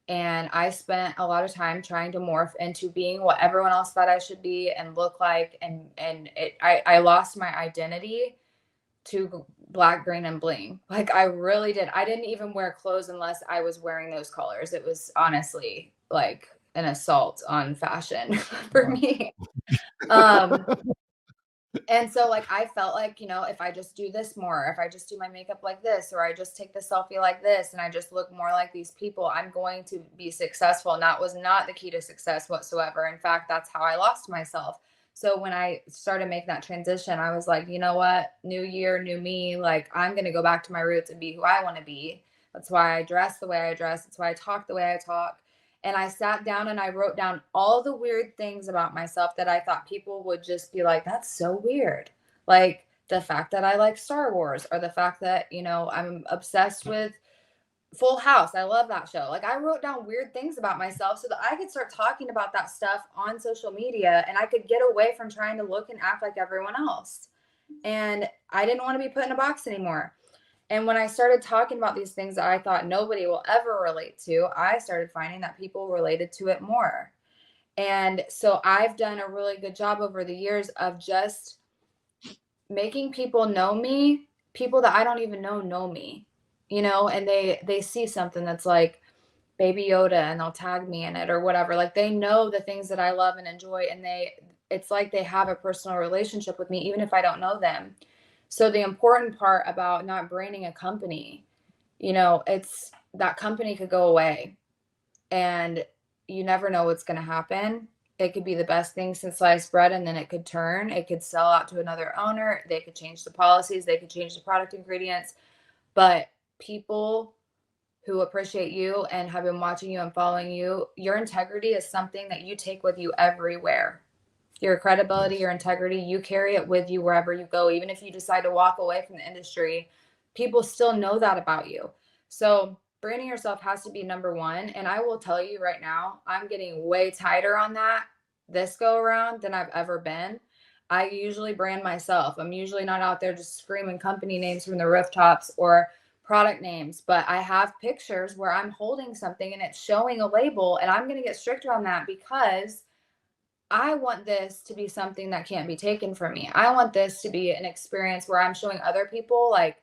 And I spent a lot of time trying to morph into being what everyone else thought I should be and look like. I lost my identity to black, green, and bling. Like, I really did. I didn't even wear clothes unless I was wearing those colors. It was honestly like an assault on fashion for me. And so, like, I felt like, you know, if I just do this more, if I just do my makeup like this, or I just take the selfie like this, and I just look more like these people, I'm going to be successful. And that was not the key to success whatsoever. In fact, that's how I lost myself. So when I started making that transition, I was like, you know what? New year, new me. Like, I'm going to go back to my roots and be who I want to be. That's why I dress the way I dress. That's why I talk the way I talk. And I sat down and I wrote down all the weird things about myself that I thought people would just be like, that's so weird. Like the fact that I like Star Wars, or the fact that, you know, I'm obsessed with Full House. I love that show. Like, I wrote down weird things about myself so that I could start talking about that stuff on social media, and I could get away from trying to look and act like everyone else. And I didn't want to be put in a box anymore. And when I started talking about these things that I thought nobody will ever relate to, I started finding that people related to it more. And so I've done a really good job over the years of just making people know me, people that I don't even know me, you know, and they see something that's like Baby Yoda and they'll tag me in it or whatever. Like, they know the things that I love and enjoy, and it's like they have a personal relationship with me, even if I don't know them. So the important part about not branding a company, you know, it's that company could go away and you never know what's going to happen. It could be the best thing since sliced bread, and then it could turn. It could sell out to another owner. They could change the policies. They could change the product ingredients. But people who appreciate you and have been watching you and following you, your integrity is something that you take with you everywhere. Your credibility, Yes. your integrity, you carry it with you wherever you go. Even if you decide to walk away from the industry, people still know that about you. So branding yourself has to be number one. And I will tell you right now, I'm getting way tighter on that this go around than I've ever been. I usually brand myself. I'm usually not out there just screaming company names from the rooftops or product names, but I have pictures where I'm holding something and it's showing a label, and I'm going to get stricter on that because I want this to be something that can't be taken from me. I want this to be an experience where I'm showing other people, like,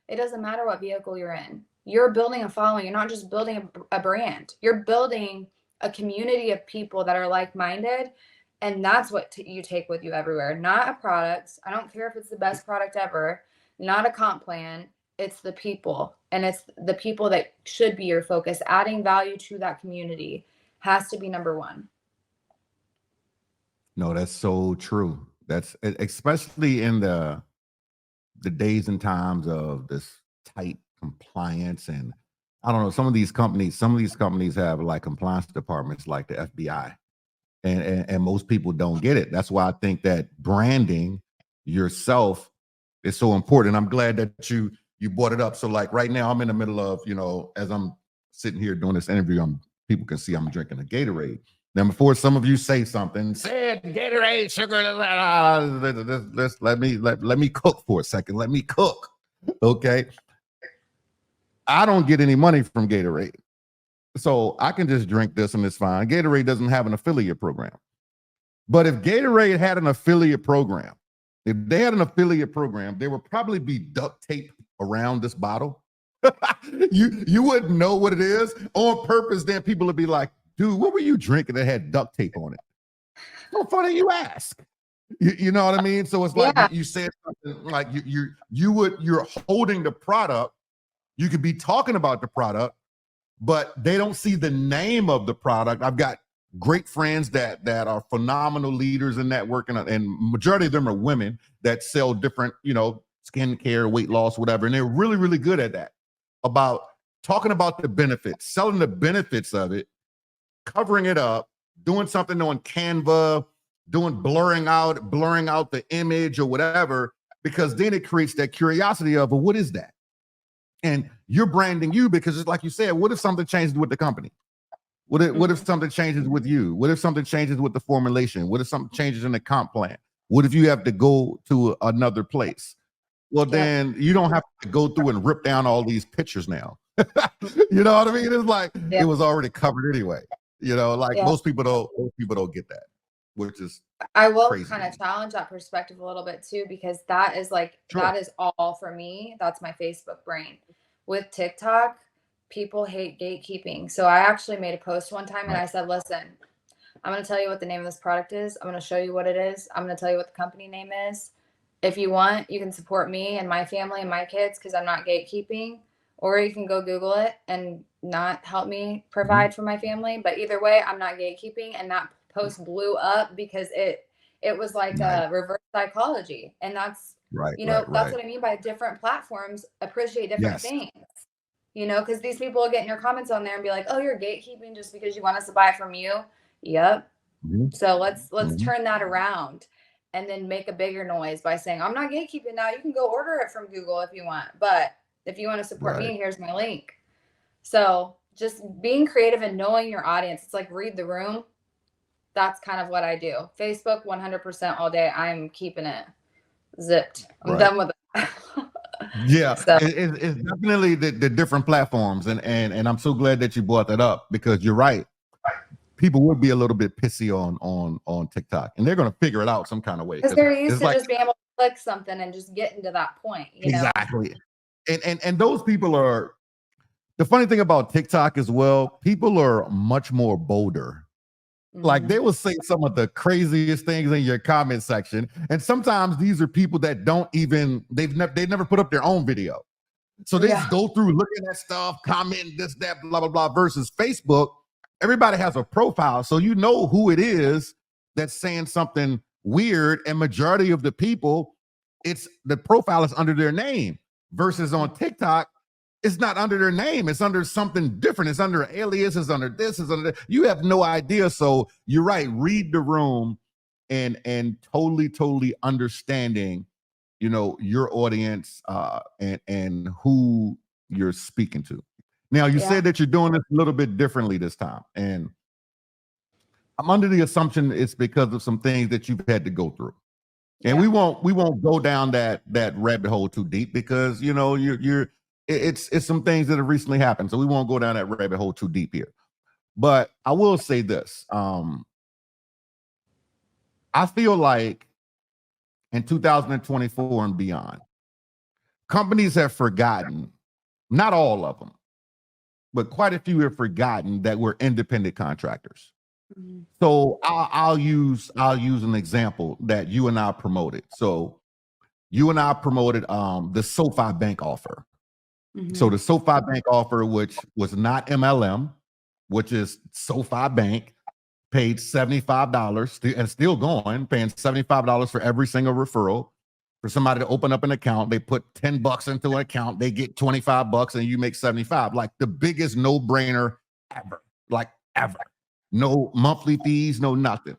it doesn't matter what vehicle you're in. You're building a following. You're not just building a brand. You're building a community of people that are like-minded. And that's what you take with you everywhere. Not a product. I don't care if it's the best product ever. Not a comp plan. It's the people. And it's the people that should be your focus. Adding value to that community has to be number one. No, that's so true. That's especially in the days and times of this tight compliance. And I don't know, some of these companies have like compliance departments like the FBI. And most people don't get it. That's why I think that branding yourself is so important. I'm glad that you brought it up. So like right now I'm in the middle of, as I'm sitting here doing this interview, people can see I'm drinking a Gatorade. Now, before some of you say something, said Gatorade, sugar, let me cook for a second. Let me cook. Okay. I don't get any money from Gatorade. So I can just drink this and it's fine. Gatorade doesn't have an affiliate program. But if Gatorade had an affiliate program, there would probably be duct tape around this bottle. You wouldn't know what it is on purpose. Then people would be like, dude, what were you drinking that had duct tape on it? So funny you ask. You know what I mean? So it's like you said something like you're holding the product. You could be talking about the product, but they don't see the name of the product. I've got great friends that are phenomenal leaders in networking, and majority of them are women that sell different, skincare, weight loss, whatever. And they're really, really good at that, about talking about the benefits, selling the benefits of it, covering it up, doing something on Canva, blurring out the image or whatever, because then it creates that curiosity of, well, what is that? And you're branding you because it's like you said, what if something changes with the company? What if something changes with you? What if something changes with the formulation? What if something changes in the comp plan? What if you have to go to another place? Well, then you don't have to go through and rip down all these pictures now. You know what I mean? It's like it was already covered anyway. Most people don't get that, which is I will kind of challenge that perspective a little bit too, because that is that is all for me. That's my Facebook brain. With TikTok, people hate gatekeeping. So I actually made a post one time and I said, listen, I'm going to tell you what the name of this product is. I'm going to show you what it is. I'm going to tell you what the company name is. If you want, you can support me and my family and my kids because I'm not gatekeeping, or you can go Google it and not help me provide for my family. But either way, I'm not gatekeeping. And that post blew up because it was like a reverse psychology. And that's, that's what I mean by different platforms appreciate different things. Because these people will get in your comments on there and be like, oh, you're gatekeeping just because you want us to buy it from you. Yep. So let's turn that around and then make a bigger noise by saying, I'm not gatekeeping now. You can go order it from Google if you want. But if you want to support me, here's my link. So just being creative and knowing your audience. It's like read the room. That's kind of what I do. Facebook, 100% all day. I'm keeping it zipped. I'm done with it. Yeah, so. It's definitely the different platforms. And I'm so glad that you brought that up, because you're right. People would be a little bit pissy on TikTok, and they're going to figure it out some kind of way. Because they're used to just being able to click something and just getting to that point. Exactly. And those people are, the funny thing about TikTok as well, people are much more bolder. Like they will say some of the craziest things in your comment section. And sometimes these are people that they've never put up their own video. So they just go through looking at stuff, comment this, that, blah, blah, blah, versus Facebook. Everybody has a profile. So you know who it is that's saying something weird. And majority of the people, the profile is under their name, versus on TikTok, it's not under their name. It's under something different. It's under an alias. It's under this. It's under that. You have no idea. So you're right. Read the room and totally understanding, you know, your audience and who you're speaking to. Now, you said that you're doing this a little bit differently this time. And I'm under the assumption it's because of some things that you've had to go through. And we won't go down that rabbit hole too deep because, you know, it's some things that have recently happened. So we won't go down that rabbit hole too deep here. But I will say this. I feel like in 2024 and beyond, companies have forgotten, not all of them, but quite a few have forgotten that we're independent contractors. Mm-hmm. So I'll use an example that you and I promoted. So you and I promoted the SoFi Bank offer. Mm-hmm. So the SoFi Bank offer, which was not MLM, which is SoFi Bank, paid $75 and still going, paying $75 for every single referral. For somebody to open up an account, they put $10 into an account, they get $25 and you make 75. Like the biggest no-brainer ever. Like ever. No monthly fees, no nothing.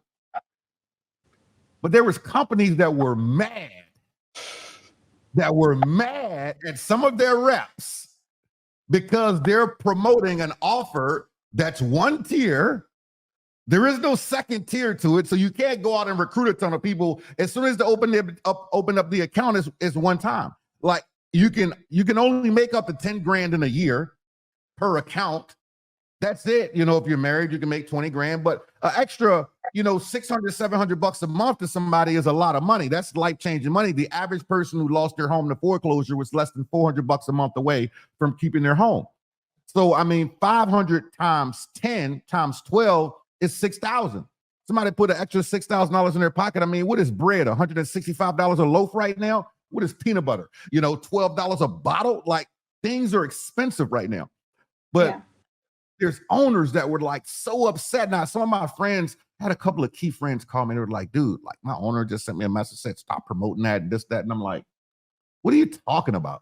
But there was companies that were mad at some of their reps because they're promoting an offer that's one tier. There is no second tier to it, so you can't go out and recruit a ton of people. As soon as they open up the account, is one time. Like you can only make up to 10 grand in a year per account. That's it. You know, if you're married, you can make 20 grand, but extra, you know, $600, $700 a month to somebody is a lot of money. That's life-changing money. The average person who lost their home to foreclosure was less than $400 a month away from keeping their home. So, I mean, 500 times 10 times 12 is 6,000. Somebody put an extra $6,000 in their pocket. I mean, what is bread? $165 a loaf right now? What is peanut butter? You know, $12 a bottle? Like, things are expensive right now. But there's owners that were like so upset. Now, some of my friends had a couple of key friends call me. They were like, dude, like my owner just sent me a message, said, stop promoting that and this, that. And I'm like, what are you talking about?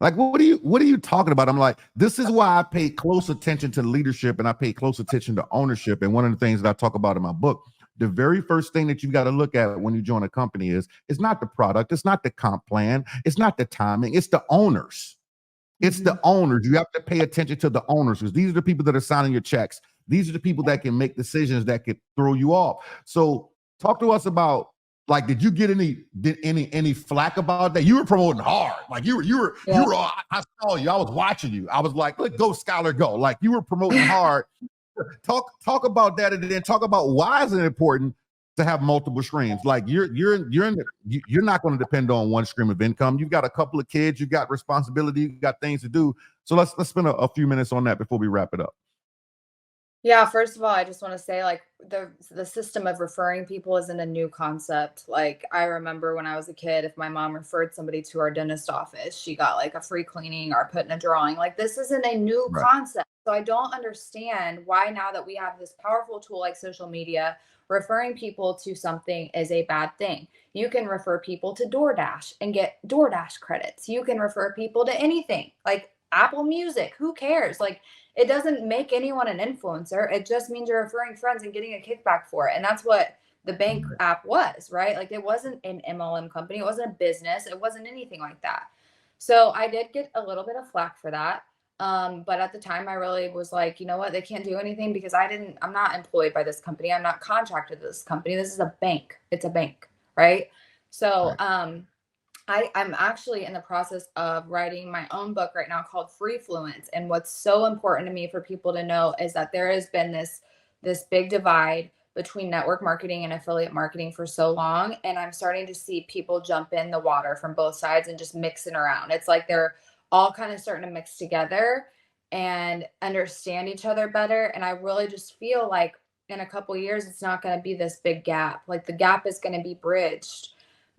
Like, what are you talking about? I'm like, this is why I pay close attention to leadership and I pay close attention to ownership. And one of the things that I talk about in my book, the very first thing that you got to look at when you join a company is it's not the product. It's not the comp plan. It's not the timing. It's the owners. It's the owners. You have to pay attention to the owners because these are the people that are signing your checks. These are the people that can make decisions that could throw you off. So talk to us about, like, did you get any flack about that? You were promoting hard. Like you were, I saw you. I was watching you. I was like, let go, Skylar, go. Like you were promoting hard. Talk about that, and then talk about why is it important to have multiple streams. Like you're not going to depend on one stream of income. You've got a couple of kids, you got responsibility, you got things to do. So let's spend a few minutes on that before we wrap it up. Yeah, first of all, I just want to say, like, the system of referring people isn't a new concept. Like, I remember when I was a kid, if my mom referred somebody to our dentist office, she got like a free cleaning or put in a drawing. Like, this isn't a new concept. So I don't understand why now that we have this powerful tool like social media, referring people to something is a bad thing. You can refer people to DoorDash and get DoorDash credits. You can refer people to anything like Apple Music. Who cares? Like, it doesn't make anyone an influencer. It just means you're referring friends and getting a kickback for it. And that's what the bank app was, right? Like, it wasn't an MLM company. It wasn't a business. It wasn't anything like that. So I did get a little bit of flack for that. But at the time I really was like, you know what? They can't do anything because I'm not employed by this company. I'm not contracted to this company. This is a bank. It's a bank. Right. So, I'm actually in the process of writing my own book right now called Freefluence. And what's so important to me for people to know is that there has been this big divide between network marketing and affiliate marketing for so long. And I'm starting to see people jump in the water from both sides and just mixing around. It's like they're all kind of starting to mix together and understand each other better. And I really just feel like in a couple of years, it's not going to be this big gap. Like, the gap is going to be bridged.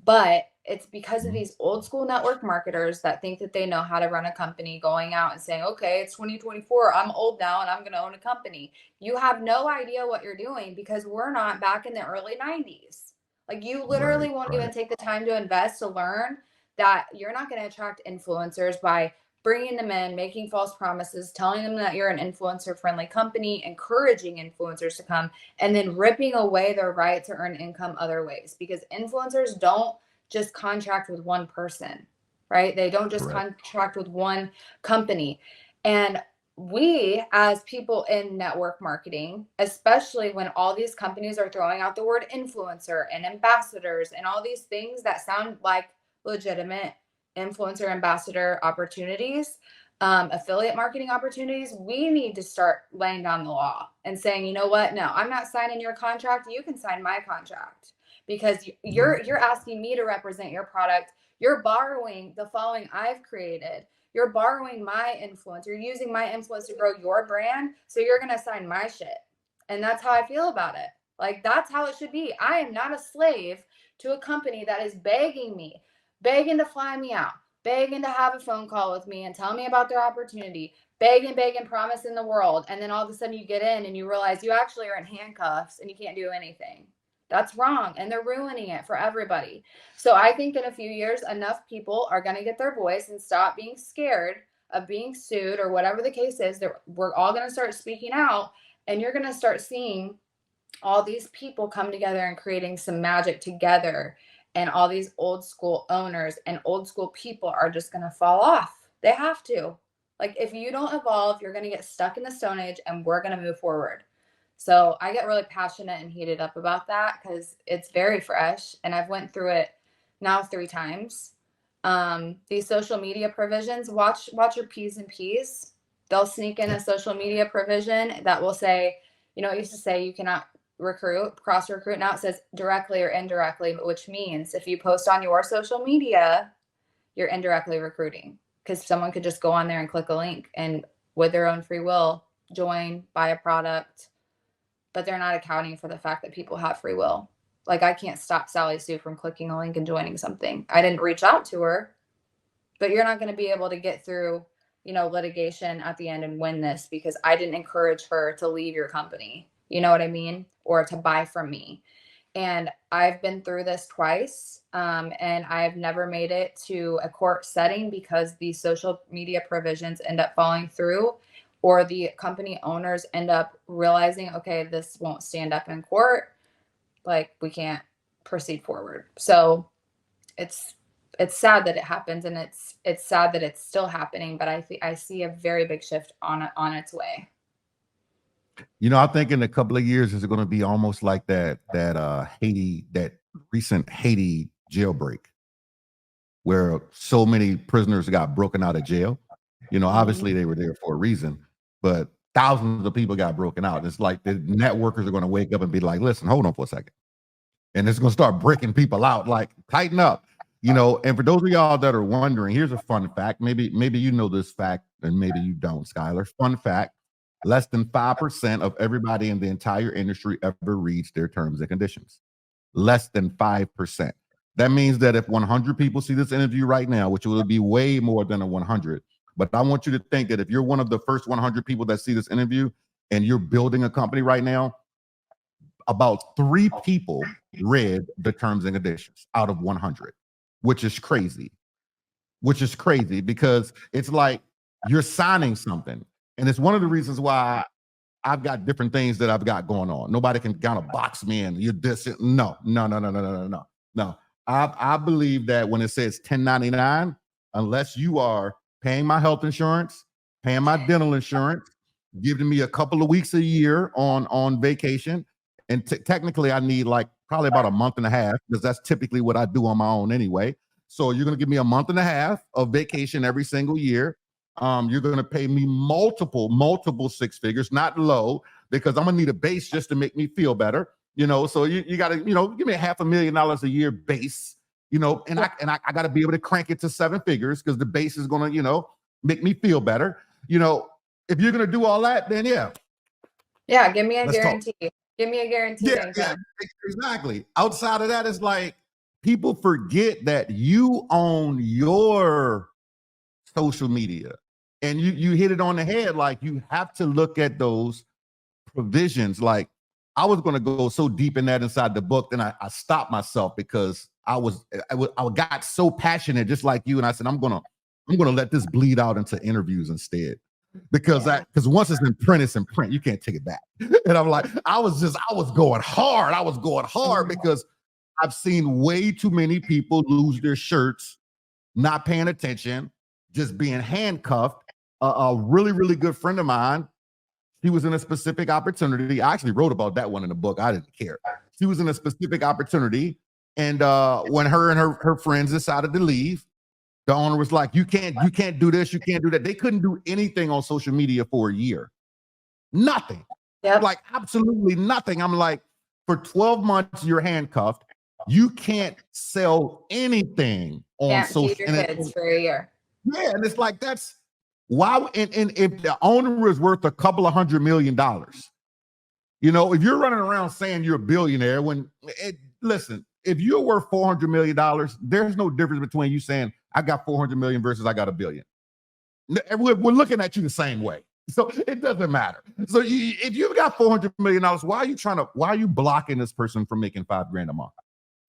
But it's because of these old school network marketers that think that they know how to run a company, going out and saying, okay, it's 2024. I'm old now and I'm going to own a company. You have no idea what you're doing because we're not back in the early 90s. Like, you literally won't even take the time to invest to learn that you're not going to attract influencers by bringing them in, making false promises, telling them that you're an influencer friendly company, encouraging influencers to come, and then ripping away their right to earn income other ways, because influencers don't just contract with one person, right? They don't just contract with one company. And we, as people in network marketing, especially when all these companies are throwing out the word influencer and ambassadors and all these things that sound like legitimate influencer ambassador opportunities, affiliate marketing opportunities, we need to start laying down the law and saying, you know what? No, I'm not signing your contract. You can sign my contract, because you're asking me to represent your product. You're borrowing the following I've created. You're borrowing my influence. You're using my influence to grow your brand. So you're going to sign my shit. And that's how I feel about it. Like, that's how it should be. I am not a slave to a company that is begging me, begging to fly me out, begging to have a phone call with me and tell me about their opportunity, begging, promising the world. And then all of a sudden you get in and you realize you actually are in handcuffs and you can't do anything. That's wrong. And they're ruining it for everybody. So I think in a few years, enough people are going to get their voice and stop being scared of being sued or whatever the case is. We're all going to start speaking out, and you're going to start seeing all these people come together and creating some magic together. And all these old school owners and old school people are just going to fall off. They have to. Like, if you don't evolve, you're going to get stuck in the Stone Age, and we're going to move forward. So I get really passionate and heated up about that because it's very fresh, and I've went through it now 3 times. These social media provisions, watch your P's and P's. They'll sneak in a social media provision that will say, you know, it used to say you cannot cross recruit. Now it says directly or indirectly, which means if you post on your social media, you're indirectly recruiting, because someone could just go on there and click a link and with their own free will join, buy a product. But they're not accounting for the fact that people have free will. Like, I can't stop Sally Sue from clicking a link and joining something. I didn't reach out to her, but you're not going to be able to get through, you know, litigation at the end and win this because I didn't encourage her to leave your company. You know what I mean? Or to buy from me. And I've been through this twice, and I've never made it to a court setting because these social media provisions end up falling through, or the company owners end up realizing, okay, this won't stand up in court. Like, we can't proceed forward. So it's sad that it happens, and it's sad that it's still happening, but I see a very big shift on its way. You know, I think in a couple of years it's going to be almost like that recent Haiti jailbreak, where so many prisoners got broken out of jail. You know, obviously they were there for a reason, but thousands of people got broken out. It's like the networkers are going to wake up and be like, listen, hold on for a second. And it's going to start breaking people out, like, tighten up, you know. And for those of y'all that are wondering, here's a fun fact. Maybe you know this fact and maybe you don't, Skylar. Fun fact. Less than 5% of everybody in the entire industry ever reads their terms and conditions. Less than 5%. That means that if 100 people see this interview right now, which will be way more than a 100, but I want you to think that if you're one of the first 100 people that see this interview and you're building a company right now, about 3 people read the terms and conditions out of 100, which is crazy. Because it's like you're signing something. And it's one of the reasons why I've got different things that I've got going on. Nobody can kind of box me in. You're this. No. I believe that when it says 1099, unless you are paying my health insurance, paying my dental insurance, giving me a couple of weeks a year on vacation, and technically I need like probably about a month and a half, because that's typically what I do on my own anyway. So you're going to give me a month and a half of vacation every single year. You're going to pay me multiple 6 figures, not low, because I'm going to need a base just to make me feel better, you know. So you got to, you know, give me $500,000 a year base, you know, and I got to be able to crank it to 7 figures, because the base is going to, you know, make me feel better. You know, if you're going to do all that, then yeah, give me a guarantee. Give me a guarantee. Yeah, exactly. Outside of that, it's like people forget that you own your social media. And you hit it on the head. Like, you have to look at those provisions. Like, I was going to go so deep in that inside the book, then I stopped myself because I got so passionate, just like you. And I said, I'm going to I'm going to let this bleed out into interviews instead. Because once it's in print, it's in print. You can't take it back. And I'm like, I was going hard. I was going hard because I've seen way too many people lose their shirts, not paying attention, just being handcuffed. A really, really good friend of mine, he was in a specific opportunity. I actually wrote about that one in the book. I didn't care. She was in a specific opportunity. And when her and her friends decided to leave, the owner was like, you can't do this, you can't do that. They couldn't do anything on social media for a year. Nothing. Yep. Like absolutely nothing. I'm like, for 12 months, you're handcuffed. You can't sell anything on social media. Can't feed your kids for a year. Yeah, and it's like, that's why. And if the owner is worth a couple of $100 million, you know, if you're running around saying you're a billionaire, listen, if you're worth $400 million, there's no difference between you saying I got 400 million versus I got $1 billion. We're looking at you the same way. So it doesn't matter. So if you've got $400 million, why are you blocking this person from making $5,000 a month,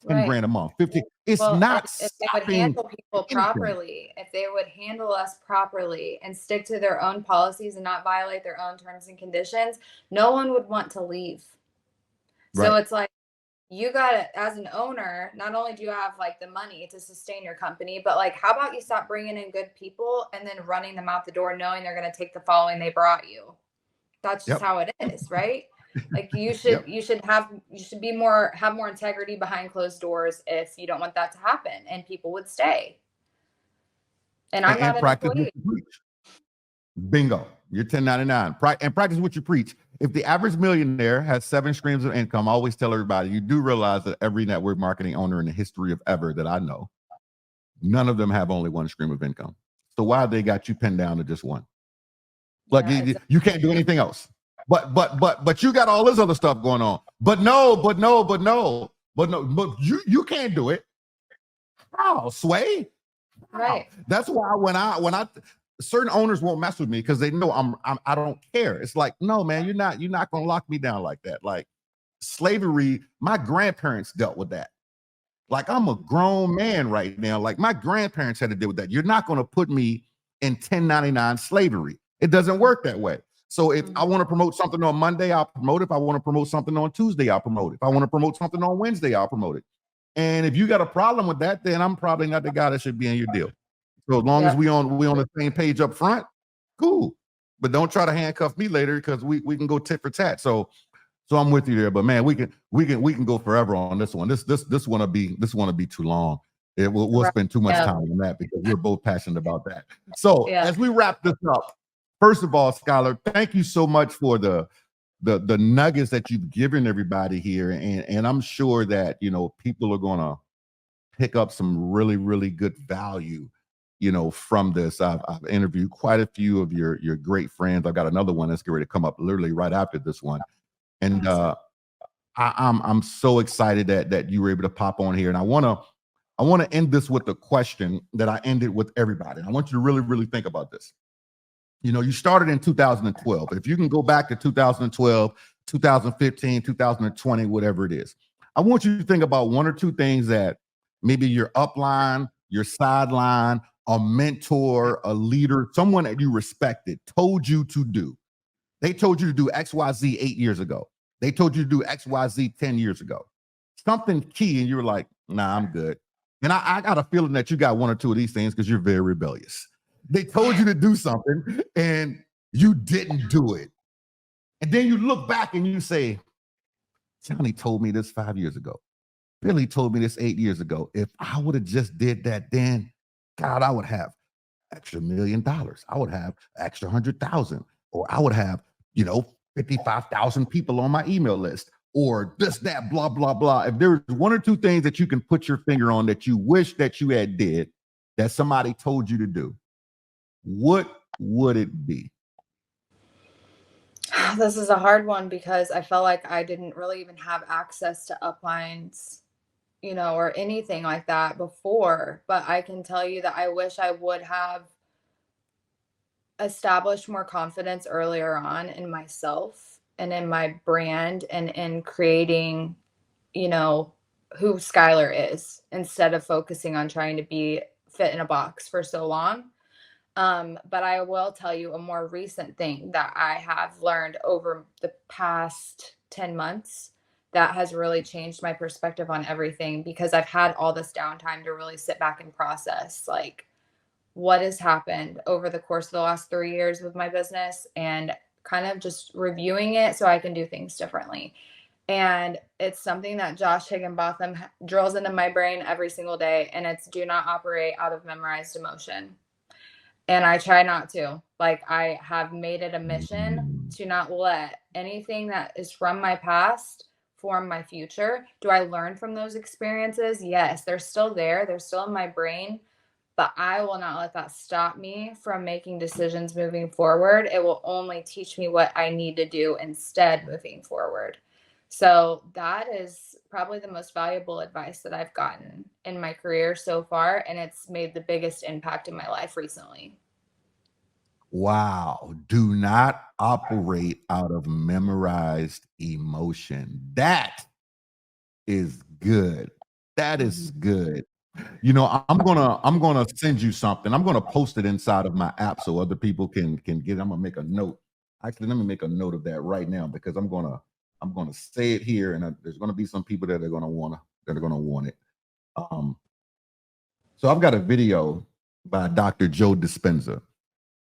10 grand a month, 50? It's not. If they would handle people properly, if they would handle us properly and stick to their own policies and not violate their own terms and conditions, no one would want to leave. So it's like, you got it as an owner. Not only do you have like the money to sustain your company, but like, how about you stop bringing in good people and then running them out the door, knowing they're going to take the following they brought you. That's just how it is, right? Like you should have more integrity behind closed doors if you don't want that to happen, and people would stay. And I'm not an employee. Bingo. You're 1099. And practice what you preach. If the average millionaire has 7 streams of income, I always tell everybody, you do realize that every network marketing owner in the history of ever that I know, none of them have only 1 stream of income. So why have they got you pinned down to just one? Like you can't do anything else. But you got all this other stuff going on. But you can't do it. How, Sway? Right. That's why when I certain owners won't mess with me because they know I don't care. It's like, no, man, you're not gonna lock me down like that. Like slavery, my grandparents dealt with that. Like I'm a grown man right now. Like my grandparents had to deal with that. You're not gonna put me in 1099 slavery. It doesn't work that way. So if I want to promote something on Monday, I'll promote it. If I want to promote something on Tuesday, I'll promote it. If I want to promote something on Wednesday, I'll promote it. And if you got a problem with that, then I'm probably not the guy that should be in your deal. So as long as we on the same page up front, cool. But don't try to handcuff me later because we can go tit for tat. So I'm with you there. But man, we can go forever on this one. This wanna be too long. We'll spend too much time on that because we're both passionate about that. So as we wrap this up, first of all, Skylar, thank you so much for the nuggets that you've given everybody here. And I'm sure that, you know, people are gonna pick up some really, really good value, you know, from this. I've interviewed quite a few of your great friends. I've got another one that's going to come up literally right after this one. And I'm so excited that you were able to pop on here. And I want to end this with a question that I ended with everybody. I want you to really, really think about this. You know, you started in 2012. If you can go back to 2012, 2015, 2020, whatever it is, I want you to think about 1 or 2 things that maybe your upline, your sideline, a mentor, a leader, someone that you respected told you to do. They told you to do XYZ 8 years ago. They told you to do XYZ 10 years ago. Something key, and you were like, nah, I'm good. And I got a feeling that you got 1 or 2 of these things because you're very rebellious. They told you to do something and you didn't do it. And then you look back and you say, Johnny told me this 5 years ago. Billy told me this 8 years ago. If I would have just did that then, God, I would have extra $1 million. I would have extra 100,000, or I would have, 55,000 people on my email list, or this, that, blah, blah, blah. If there's 1 or 2 things that you can put your finger on that you wish that you had did, that somebody told you to do, what would it be? This is a hard one because I felt like I didn't really even have access to uplines, or anything like that before. But I can tell you that I wish I would have established more confidence earlier on in myself and in my brand and in creating, who Skylar is, instead of focusing on trying to be fit in a box for so long. But I will tell you a more recent thing that I have learned over the past 10 months that has really changed my perspective on everything, because I've had all this downtime to really sit back and process like what has happened over the course of the last 3 years with my business, and kind of just reviewing it so I can do things differently. And it's something that Josh Higginbotham drills into my brain every single day. And it's do not operate out of memorized emotion. And I try not to. Like, I have made it a mission to not let anything that is from my past form my future. Do I learn from those experiences? Yes, they're still there. They're still in my brain, but I will not let that stop me from making decisions moving forward. It will only teach me what I need to do instead moving forward. So that is probably the most valuable advice that I've gotten in my career so far, and it's made the biggest impact in my life recently. Wow. Do not operate out of memorized emotion. That is good. That is good. You know, I'm gonna send you something. I'm gonna post it inside of my app so other people can get it. I'm gonna make a note. Actually, let me make a note of that right now, because I'm gonna say it here, and there's gonna be some people that are gonna want it. Um, so I've got a video by Dr. Joe Dispenza,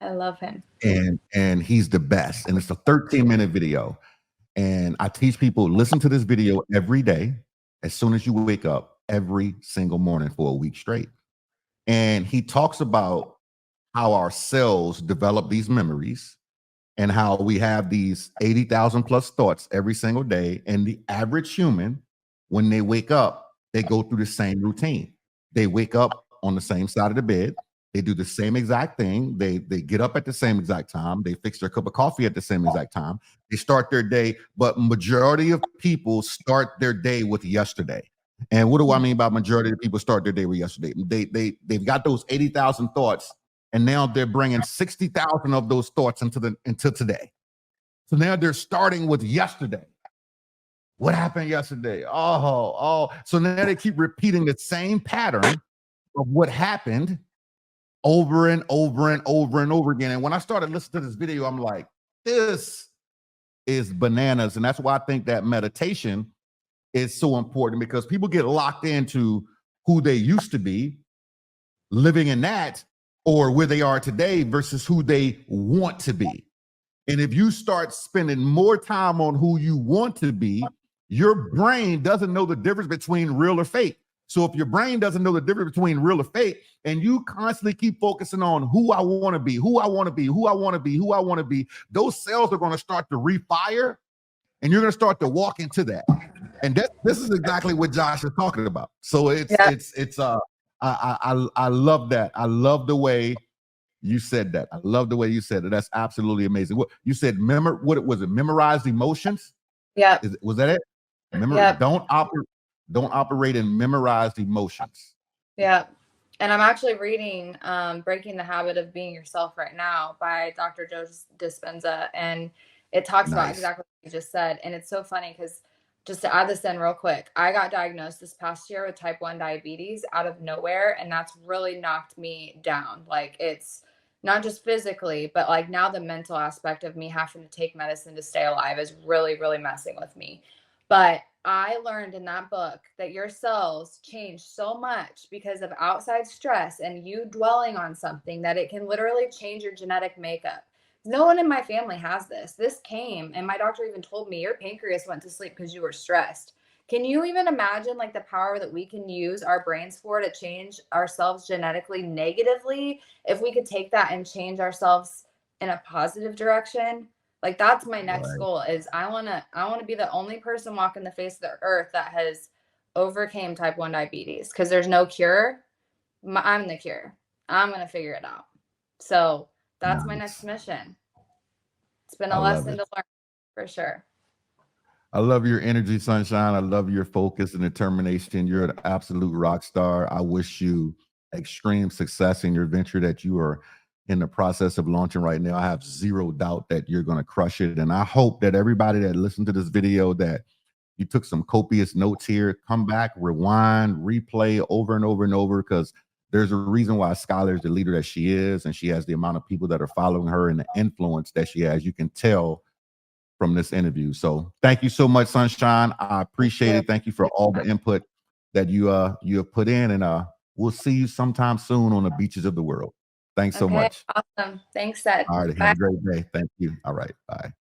I love him. and he's the best. And it's a 13-minute video. And I teach people, listen to this video every day as soon as you wake up, every single morning for a week straight. And he talks about how our cells develop these memories, and how we have these 80,000 plus thoughts every single day. And the average human, when they wake up, they go through the same routine. They wake up on the same side of the bed. They do the same exact thing. They get up at the same exact time. They fix their cup of coffee at the same exact time. They start their day, but majority of people start their day with yesterday. And what do I mean by majority of people start their day with yesterday? They've got those 80,000 thoughts, and now they're bringing 60,000 of those thoughts into today. So now they're starting with yesterday. What happened yesterday? Oh. So now they keep repeating the same pattern of what happened over and over and over and over again. And when I started listening to this video, I'm like, this is bananas. And that's why I think that meditation is so important, because people get locked into who they used to be, living in that, or where they are today versus who they want to be. And if you start spending more time on who you want to be, your brain doesn't know the difference between real or fake. So if your brain doesn't know the difference between real or fake, and you constantly keep focusing on who I want to be, who I want to be, who I want to be, who I want to be, those cells are going to start to refire, and you're going to start to walk into that. And this is exactly what Josh is talking about. So I love that. I love the way you said that. I love the way you said it. That's absolutely amazing. What you said, what was it? Memorized emotions? Yeah. Was that it? Yep. Don't operate in memorized emotions. Yeah. And I'm actually reading Breaking the Habit of Being Yourself right now by Dr. Joe Dispenza. And it talks about exactly what you just said. And it's so funny because, just to add this in real quick, I got diagnosed this past year with type 1 diabetes out of nowhere. And that's really knocked me down. Like, it's not just physically, but like now the mental aspect of me having to take medicine to stay alive is really, really messing with me. But I learned in that book that your cells change so much because of outside stress and you dwelling on something that it can literally change your genetic makeup. No one in my family has this. This came, and my doctor even told me your pancreas went to sleep because you were stressed. Can you even imagine like the power that we can use our brains for to change ourselves genetically negatively if we could take that and change ourselves in a positive direction? Like, that's my next goal is I want to be the only person walking the face of the earth that has overcame type 1 diabetes, because there's no cure. I'm the cure. I'm going to figure it out. So that's my next mission. It's been a lesson to learn for sure. I love your energy, Sunshine. I love your focus and determination. You're an absolute rock star. I wish you extreme success in your venture that you are in the process of launching right now. I have zero doubt that you're going to crush it. And I hope that everybody that listened to this video, that you took some copious notes here, come back, rewind, replay over and over and over, because There's a reason why Skylar is the leader that she is, and she has the amount of people that are following her and the influence that she has. You can tell from this interview. So thank you so much, Sunshine. I appreciate it. Thank you for all the input that you have put in, and we'll see you sometime soon on the beaches of the world. Thanks so much. Awesome. Thanks, Seth. All right. Have a great day. Thank you. All right. Bye.